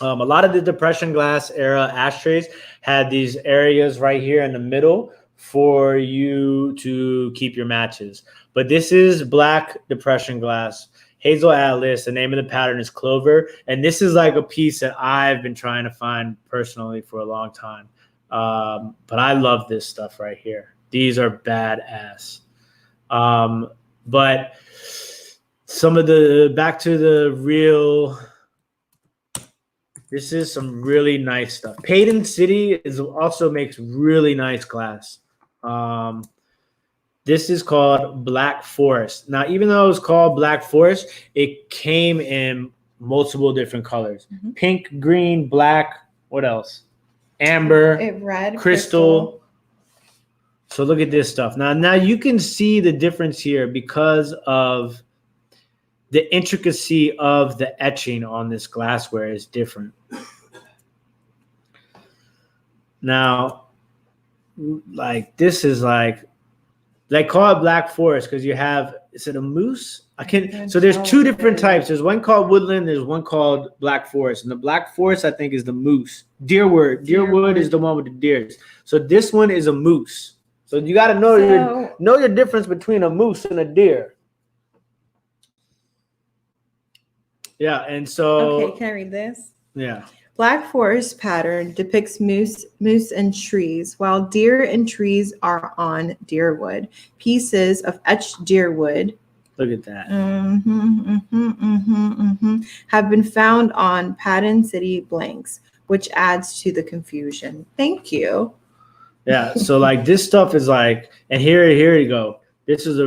A lot of the Depression glass era ashtrays had these areas right here in the middle for you to keep your matches. But this is black Depression glass. Hazel Atlas, the name of the pattern is Clover. And this is like a piece that I've been trying to find personally for a long time. But I love this stuff right here. These are badass. But some of the, back to the real, this is some really nice stuff. Payton City also makes really nice glass. This is called Black Forest. Now, even though it was called Black Forest, it came in multiple different colors. Mhm. Pink, green, black, what else? Amber, Red, crystal. So look at this stuff. Now you can see the difference here because of the intricacy of the etching on this glassware is different. Now, like this is like, they call it Black Forest because you have, is it a moose? So there's two different types. There's one called woodland. There's one called Black Forest. And the Black Forest, I think, is the moose. Deerwood is the one with the deers. So this one is a moose. So you got to know your difference between a moose and a deer. Yeah, and so. Okay, can I read this? Yeah. Black Forest pattern depicts moose and trees, while deer and trees are on deerwood. Pieces of etched deerwood. Look at that. Have been found on Payton City blanks, which adds to the confusion. Thank you. Yeah, so like this stuff is like, and here you go. This is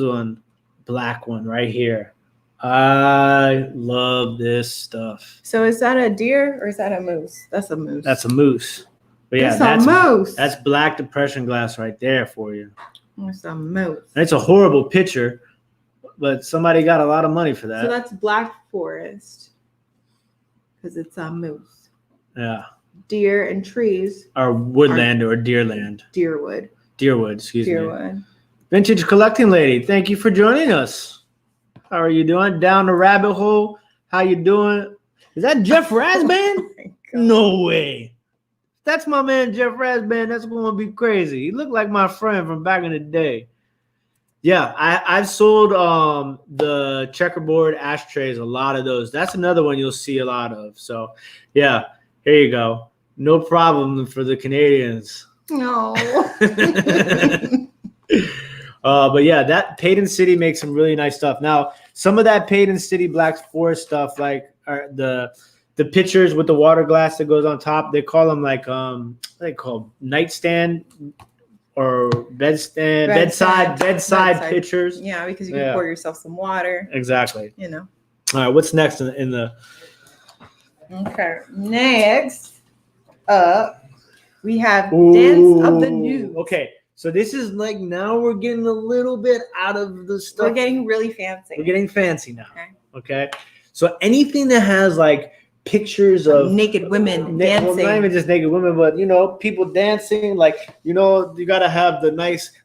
one black one right here. I love this stuff. So is that a deer or is that a moose? That's a moose. That's a moose. But yeah, that's a moose. That's black Depression glass right there for you. That's a moose. And it's a horrible picture, but somebody got a lot of money for that. So that's Black Forest because it's a moose. Yeah. Deer and trees or woodland or deerland. Deerwood. Deerwood, excuse me. Deerwood. Vintage collecting lady, thank you for joining us. How are you doing? Down the rabbit hole. How you doing? Is that Jeff Rasband? Oh No way. That's my man Jeff Rasband. That's going to be crazy. He looked like my friend from back in the day. Yeah, I've sold the checkerboard ashtrays, a lot of those. That's another one you'll see a lot of. So, yeah, here you go. No problem for the Canadians. No. But yeah, that Payton City makes some really nice stuff. Now, some of that Payton City Black Forest stuff, like the pictures with the water glass that goes on top, they call them like what are they called? Nightstand or bedside pictures. Yeah, because you can pour yourself some water. Exactly. You know. All right, what's next in the? Okay, next up we have Dance of the Nudes. Okay. So this is like, now we're getting a little bit out of the stuff. We're getting really fancy. We're getting fancy now. Okay. So anything that has like pictures of naked women dancing. Well, not even just naked women, but people dancing. Like, you gotta have the lines.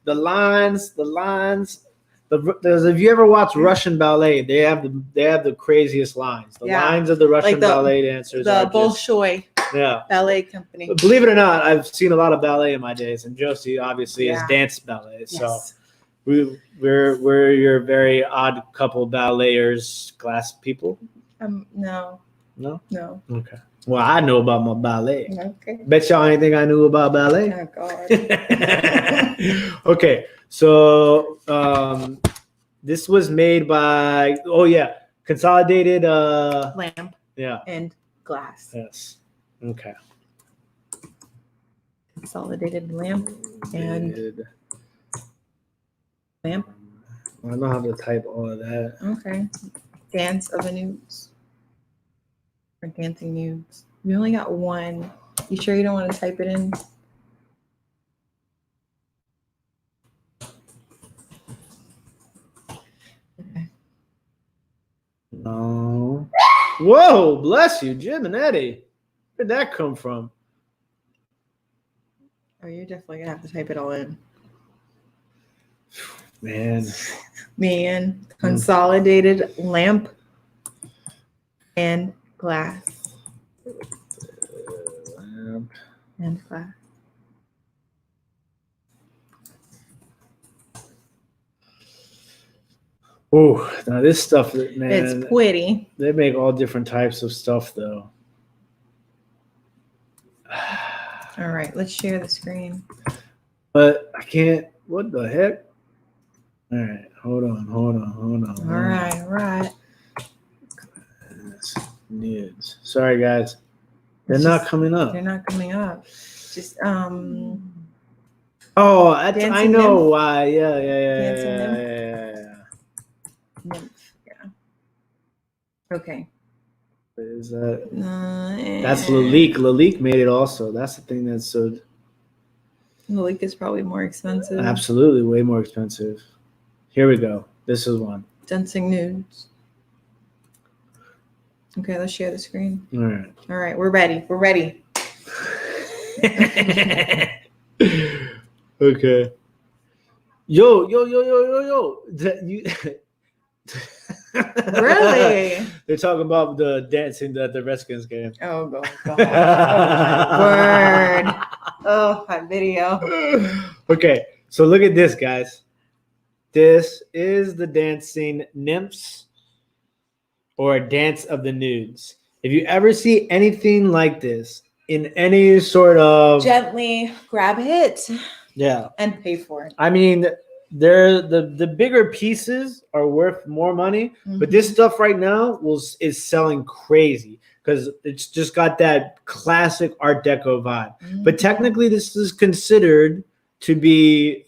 If you ever watch Russian ballet, they have the craziest lines. The lines of the Russian ballet dancers. The Bolshoi. Yeah. Ballet company. Believe it or not, I've seen a lot of ballet in my days, and Josie obviously is dance ballet. Yes. So we're your very odd couple balleters, glass people. No. No. Okay. Well, I know about my ballet. Okay. Bet y'all anything I knew about ballet. Oh God. Okay, so this was made by Consolidated Lamp. Yeah. And glass. Yes. Okay. Consolidated lamp and lamp. I don't know how to type all of that. Okay. Dance of the Nudes. Or Dancing Nudes. We only got one. You sure you don't want to type it in? Okay. No. Whoa, bless you, Jim and Eddie. Where'd that come from? Oh, you're definitely gonna have to type it all in. Man. Consolidated lamp and glass. And glass. Oh, now this stuff, man. It's pretty. They make all different types of stuff, though. All right, let's share the screen. But I can't. What the heck? All right, hold on. All right. Nudes. Sorry, guys. They're not coming up. They're not coming up. Just Oh, I Dancing know nymph? why. Yeah. Dancing nymph. Yeah. Okay. Is that? That's Lalique. Lalique made it also. That's the thing that's so. Lalique is probably more expensive. Absolutely, way more expensive. Here we go. This is one. Dancing nudes. Okay, let's share the screen. All All right, we're ready. Okay. Yo. Really? They're talking about the dancing at the Redskins game. Oh, God. Oh, my word. Oh, that video. Okay, so look at this, guys. This is the dancing nymphs or dance of the nudes. If you ever see anything like this in any sort of Gently grab it yeah, and pay for it. I mean, they're the bigger pieces are worth more money, but this stuff right now is selling crazy because it's just got that classic Art Deco vibe. But technically, this is considered to be,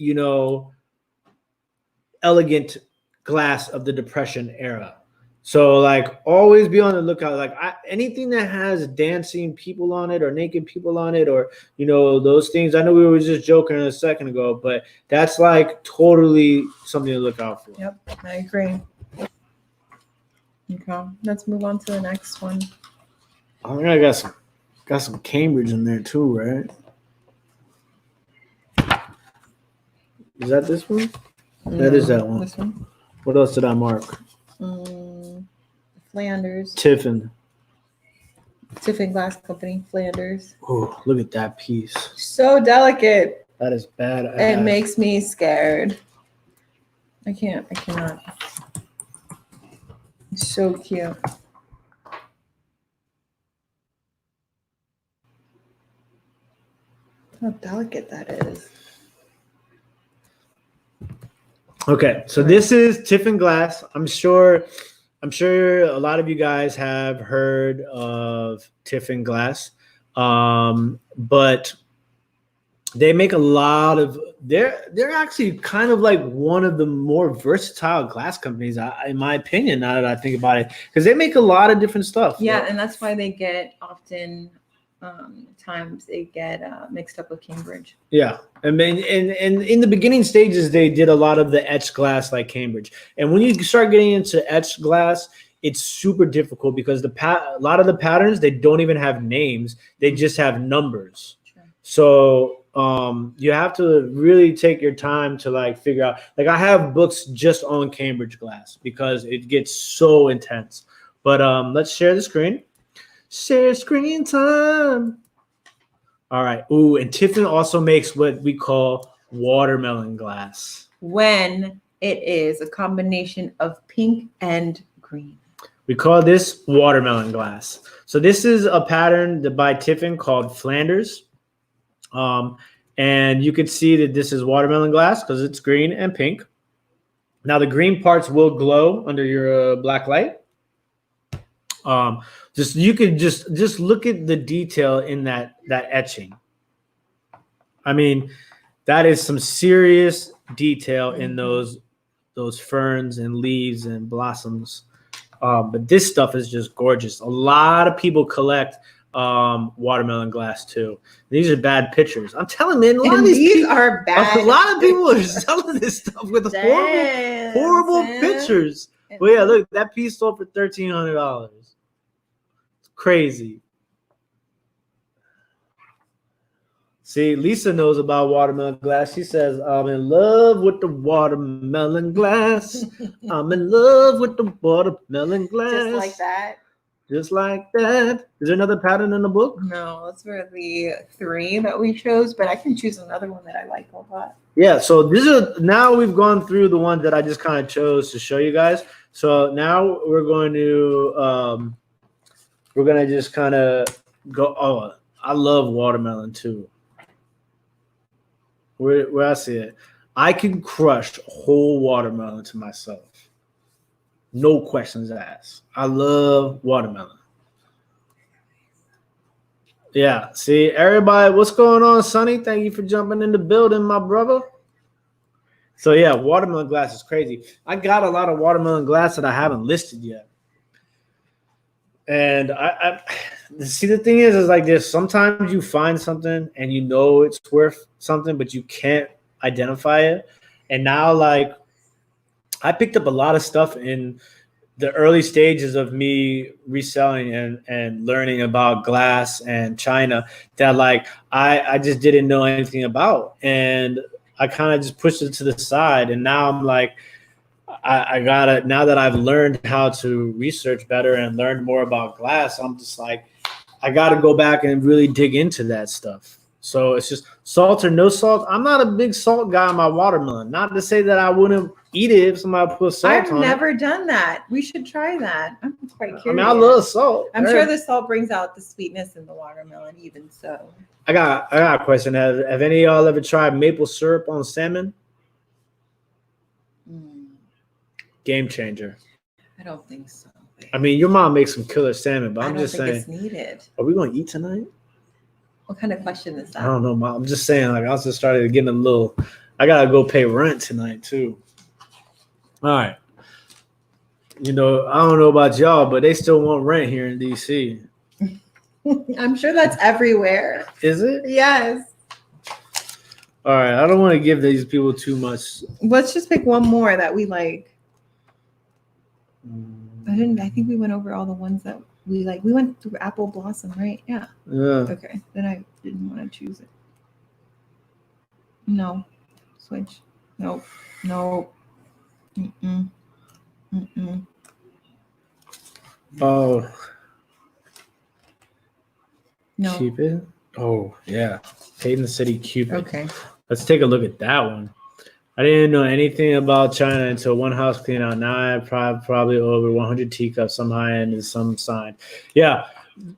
elegant glass of the Depression era. So, like, always be on the lookout. Like, anything that has dancing people on it or naked people on it or, those things. I know we were just joking a second ago, but that's, like, totally something to look out for. Yep, I agree. Okay, let's move on to the next one. I think I got some Cambridge in there, too, right? Is that this one? That is that one. This one. What else did I mark? Flanders. Tiffin Glass Company, Flanders. Oh, look at that piece. So delicate. That is bad. It makes me scared. I cannot. It's so cute. How delicate that is. Okay, so this is Tiffin Glass. I'm sure a lot of you guys have heard of Tiffin Glass, but they make a lot of. They're actually kind of like one of the more versatile glass companies, in my opinion. Now that I think about it, because they make a lot of different stuff. Yeah, and that's why they get often. Times they get mixed up with Cambridge. Yeah, I mean, and in the beginning stages, they did a lot of the etched glass like Cambridge. And when you start getting into etched glass, it's super difficult because a lot of the patterns, they don't even have names; they just have numbers. Sure. So you have to really take your time to like figure out. Like I have books just on Cambridge glass because it gets so intense. But let's share the screen. Share screen time. All right. Ooh, and Tiffin also makes what we call watermelon glass. When it is a combination of pink and green. We call this watermelon glass. So this is a pattern by Tiffin called Flanders. And you can see that this is watermelon glass because it's green and pink. Now the green parts will glow under your black light. You could just look at the detail in that etching. I mean, that is some serious detail in those ferns and leaves and blossoms. But this stuff is just gorgeous. A lot of people collect watermelon glass too. These are bad pictures. I'm telling you, man, a lot of these are bad. A lot of people are selling this stuff with horrible pictures. But yeah, look, that piece sold for $1,300. Crazy. See, Lisa knows about watermelon glass. She says, I'm in love with the watermelon glass. I'm in love with the watermelon glass. Just like that. Just like that. Is there another pattern in the book? No, those were the 3 that we chose, but I can choose another one that I like a lot. Yeah, so now we've gone through the ones that I just kind of chose to show you guys. So now we're going to just kind of go. Oh, I love watermelon too. Where I see it, I can crush a whole watermelon to myself. No questions asked. I love watermelon. Yeah, see, everybody, what's going on, Sonny? Thank you for jumping in the building, my brother. So, yeah, watermelon glass is crazy. I got a lot of watermelon glass that I haven't listed yet. And I see, the thing is like this. Sometimes you find something and you know it's worth something, but you can't identify it. And now, like, I picked up a lot of stuff in the early stages of me reselling and learning about glass and China that, like, I just didn't know anything about. And I kind of just pushed it to the side. And now I'm like, I gotta, now that I've learned how to research better and learned more about glass, I'm just like, I gotta go back and really dig into that stuff. So it's just salt or no salt. I'm not a big salt guy on my watermelon. Not to say that I wouldn't eat it if somebody put salt on it. I've never done that. We should try that. I'm quite curious. I mean, I love salt. I'm sure the salt brings out the sweetness in the watermelon, even so. I got a question. Have any of y'all ever tried maple syrup on salmon? Game changer. I don't think so. I mean, your mom makes some killer salmon, but I'm just saying. It's needed. Are we going to eat tonight? What kind of question is that? I don't know, Mom. I'm just saying, like, I also started getting a little. I gotta go pay rent tonight too. All right. You know, I don't know about y'all, but they still want rent here in DC. I'm sure that's everywhere. Is it? Yes. All right. I don't want to give these people too much. Let's just pick one more that we like. I think we went over all the ones that we like. We went through Apple Blossom, right? Yeah. Yeah. Okay. Then I didn't want to choose it. No. Switch. Nope. Nope. Mm-mm. Mm-mm. Oh. No. Cupid? Oh, yeah. Hayden City Cupid. Okay. Let's take a look at that one. I didn't know anything about China until one house clean out. Now I have probably over 100 teacups, some high end and some signed. Yeah.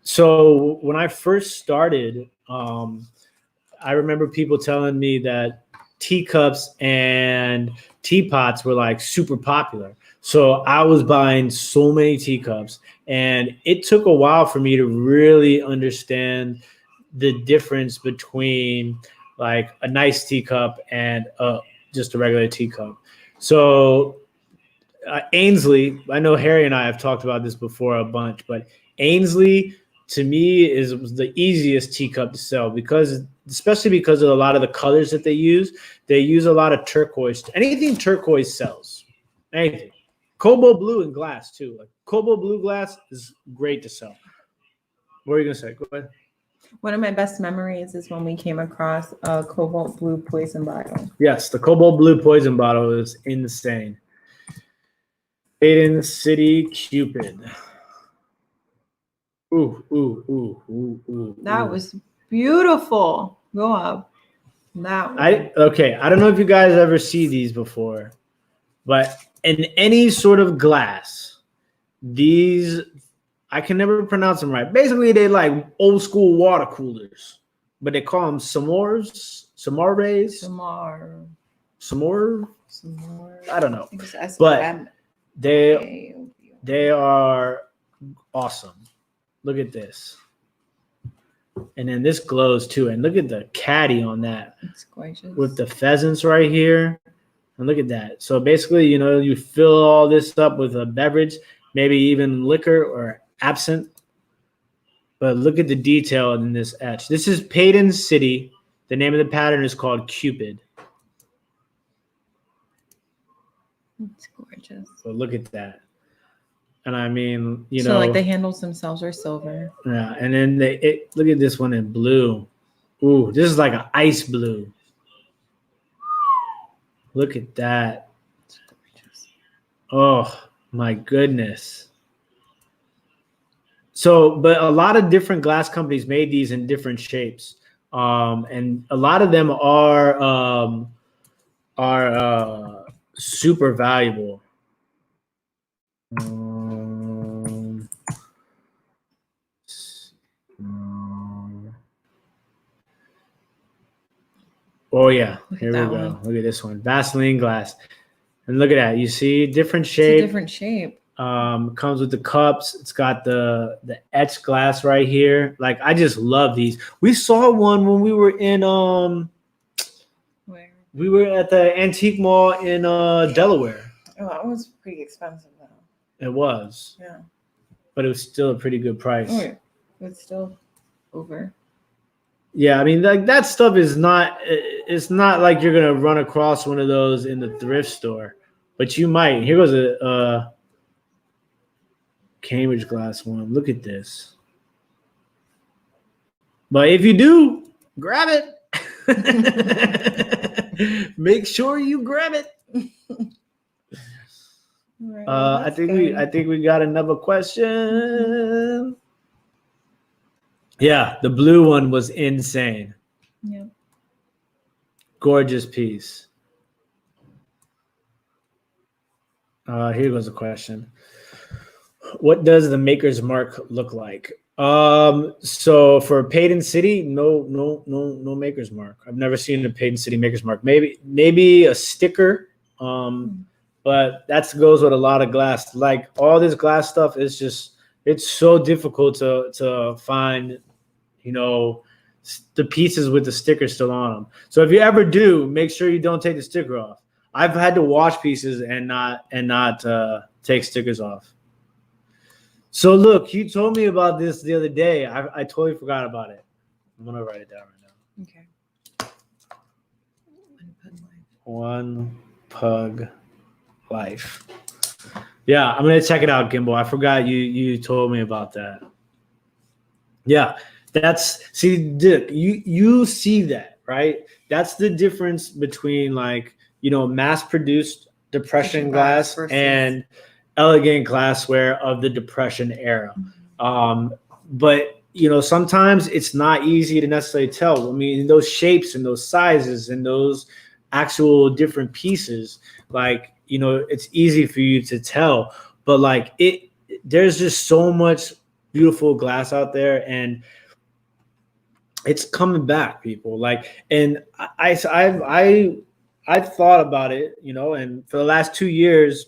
So when I first started, I remember people telling me that teacups and teapots were like super popular. So I was buying so many teacups, and it took a while for me to really understand the difference between like a nice teacup and just a regular teacup. So Ainsley, I know Harry and I have talked about this before a bunch, but Ainsley to me is the easiest teacup to sell especially because of a lot of the colors that they use. They use a lot of turquoise. Anything turquoise sells. Anything. Cobalt blue and glass too. Like cobalt blue glass is great to sell. What are you gonna say? Go ahead. One of my best memories is when we came across a cobalt blue poison bottle. Yes, the cobalt blue poison bottle is insane. Hayden City Cupid. Ooh. That was beautiful. Go up. That one. I don't know if you guys ever see these before, but in any sort of glass, these, I can never pronounce them right. Basically, they like old school water coolers, but they call them s'mores. I don't know, but they are awesome. Look at this. And then this glows too. And look at the caddy on that. It's gorgeous. With the pheasants right here. And look at that. So basically, you fill all this up with a beverage, maybe even liquor or absinthe. But look at the detail in this etch. This is Hayden City. The name of the pattern is called Cupid. It's gorgeous. So look at that. And I mean, so like the handles themselves are silver. Yeah, and then look at this one in blue. Ooh, this is like an ice blue. Look at that. Oh my goodness. So, but a lot of different glass companies made these in different shapes. And a lot of them are super valuable. Oh yeah, here we go. one. Look at this one, Vaseline glass, and look at that. You see different It's shape. a different shape. Comes with the cups. It's got the etched glass right here. Like I just love these. We saw one when we were in Where? we were at the antique mall in Delaware. Oh, that was pretty expensive though. It was, Yeah. but it was still a pretty good price. Oh, yeah. It's still over. Yeah, I mean, like that stuff is not. It's not like you're gonna run across one of those in the thrift store, but you might. Here goes a Cambridge glass one. Look at this. But if you do, grab it. Make sure you grab it. Right, I think we got another question. Yeah, the blue one was insane. Yeah. Gorgeous piece. Here goes a question. What does the maker's mark look like? So for Payton City, no maker's mark. I've never seen a Payton City maker's mark. Maybe a sticker. But that goes with a lot of glass. Like all this glass stuff is just, it's so difficult to find, you know, the pieces with the sticker still on them. So if you ever do, make sure you don't take the sticker off. I've had to wash pieces and not take stickers off. So look, you told me about this the other day. I totally forgot about it. I'm gonna write it down right now. Okay. One pug life. Yeah, I'm gonna check it out, Gimbal. I forgot you told me about that. Yeah, Dick, you see that, right? That's the difference between like, you know, mass-produced depression glass and elegant glassware of the Depression era. But you know, sometimes it's not easy to necessarily tell. I mean, those shapes and those sizes and those actual different pieces, like, you know, it's easy for you to tell. But like there's just so much beautiful glass out there, and it's coming back, people. Like, and I've thought about it, you know, and for the last 2 years,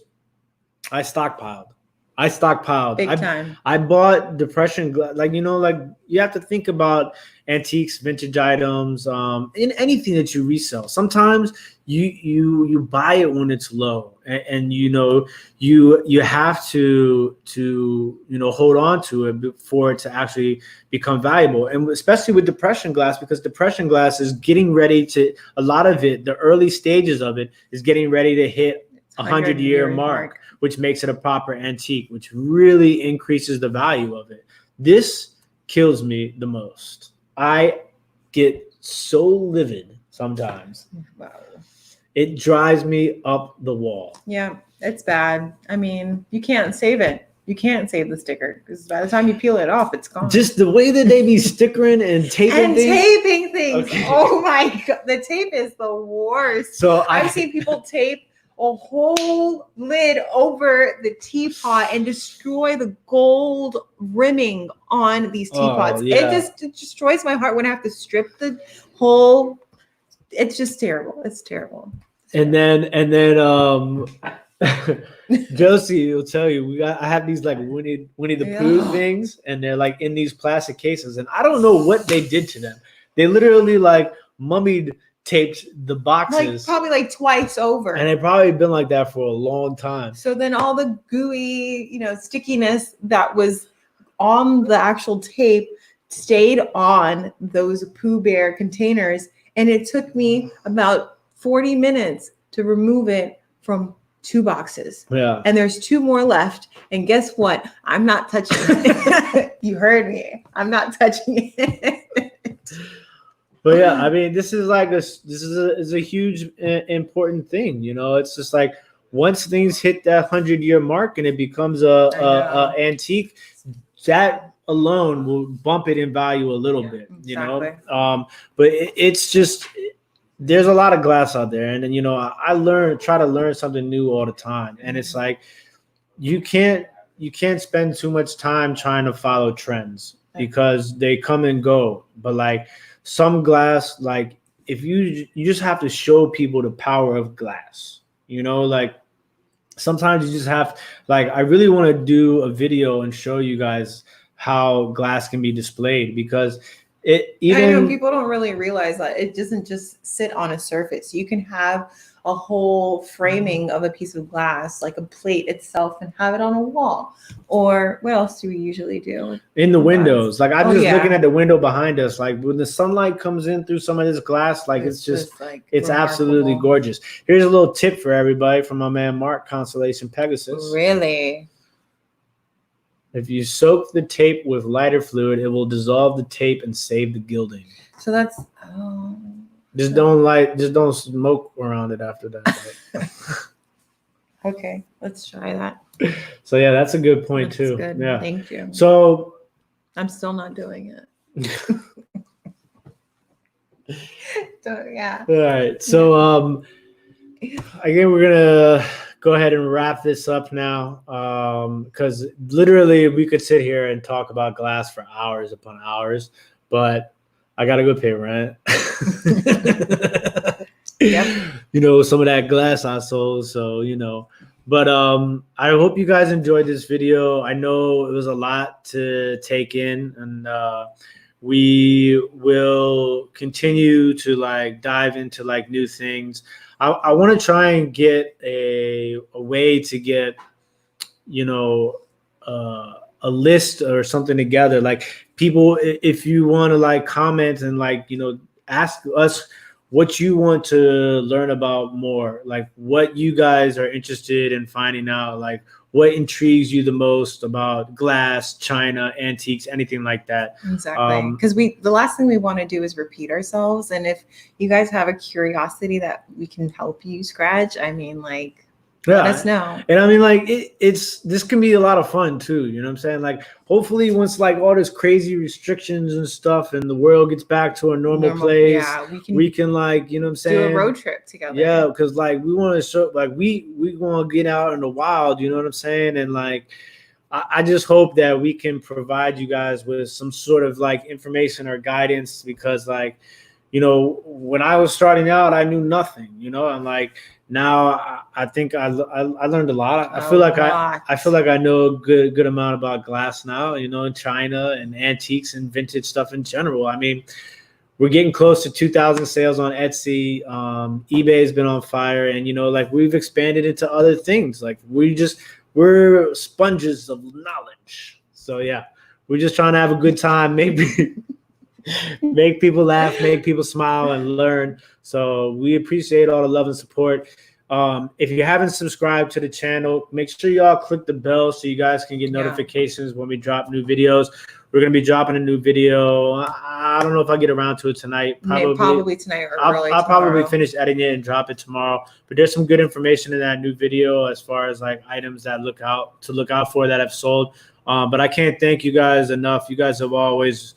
I stockpiled. Big time. I bought Depression glass. Like, you know, like you have to think about antiques, vintage items, in anything that you resell. Sometimes you buy it when it's low, and you know you have to you know hold on to it for it to actually become valuable. And especially with Depression glass, because Depression glass is getting ready to, a lot of it, the early stages of it is getting ready to hit 100-year mark, which makes it a proper antique, which really increases the value of it. This kills me the most. I get so livid sometimes. Wow. It drives me up the wall. Yeah, it's bad. I mean, you can't save it. You can't save the sticker because by the time you peel it off, it's gone. Just the way that they be stickering and taping things. Okay. Oh my God. The tape is the worst. So I've seen people tape a whole lid over the teapot and destroy the gold rimming on these teapots. Yeah. It destroys my heart when I have to strip the whole. It's just terrible. It's terrible. And then Josie will tell you, I have these like Winnie the Pooh things, and they're like in these plastic cases, and I don't know what they did to them. They literally like mummied taped the boxes, probably like twice over, and they've probably been like that for a long time. So then all the gooey, you know, stickiness that was on the actual tape stayed on those Pooh Bear containers, and it took me about 40 minutes to remove it from 2 boxes. Yeah. And there's 2 more left. And guess what? I'm not touching it. You heard me. I'm not touching it. But yeah, I mean, this is like is a huge important thing. You know, it's just like once things hit that 100-year mark and it becomes a antique, that alone will bump it in value a little bit. You know, but it's just there's a lot of glass out there, and then I try to learn something new all the time, and it's like you can't spend too much time trying to follow trends because they come and go. But like some glass, like if you just have to show people the power of glass, like sometimes you just have, like, I really want to do a video and show you guys how glass can be displayed, because I know people don't really realize that it doesn't just sit on a surface. You can have a whole framing of a piece of glass, like a plate itself, and have it on a wall. Or what else do we usually do? In the windows. Like I'm just looking at the window behind us. Like when the sunlight comes in through some of this glass, like it's just like it's absolutely gorgeous. Here's a little tip for everybody from my man Mark, Constellation Pegasus. Really? If you soak the tape with lighter fluid, it will dissolve the tape and save the gilding. So that's just don't smoke around it after that. Okay, let's try that. So yeah, that's a good point too. Good. Yeah, thank you. So I'm still not doing it. So yeah. All right. So again, we're gonna go ahead and wrap this up now, because literally we could sit here and talk about glass for hours upon hours, but I gotta go pay rent. Yep. Some of that glass I sold, so but I hope you guys enjoyed this video. I know it was a lot to take in, and we will continue to like dive into like new things. I want to try and get a way to get a list or something together, like people, if you want to like comment and like ask us what you want to learn about more, like what you guys are interested in finding out, like what intrigues you the most about glass, china, antiques, anything like that. Exactly. Because the last thing we want to do is repeat ourselves. And if you guys have a curiosity that we can help you scratch, I mean, like, let us know. And I mean, like, this can be a lot of fun too. You know what I'm saying? Like, hopefully once like all this crazy restrictions and stuff and the world gets back to a normal place, we can like, you know what I'm saying? Do a road trip together. Yeah, because like we want to show, like we want to get out in the wild, you know what I'm saying? And like, I just hope that we can provide you guys with some sort of like information or guidance, because like, when I was starting out, I knew nothing, and like, now I think I learned a lot. I feel like I know a good amount about glass now, in China and antiques and vintage stuff in general. I mean, we're getting close to 2,000 sales on Etsy. eBay has been on fire, and like we've expanded into other things. Like we're sponges of knowledge. So yeah, we're just trying to have a good time, maybe make people laugh, make people smile, and learn. So we appreciate all the love and support. If you haven't subscribed to the channel, make sure y'all click the bell so you guys can get notifications when we drop new videos. We're going to be dropping a new video. I don't know if I'll get around to it tonight. Probably tonight or early I'll probably finish editing it and drop it tomorrow. But there's some good information in that new video as far as like items that look out for that I've sold. But I can't thank you guys enough. You guys have always,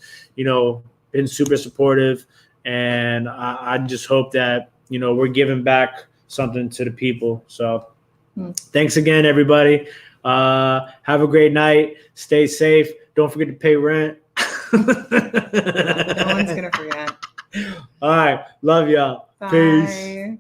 been super supportive, and I just hope that we're giving back something to the people. So thanks again, everybody. Have a great night. Stay safe. Don't forget to pay rent. No one's gonna forget. All right, love y'all. Bye. Peace.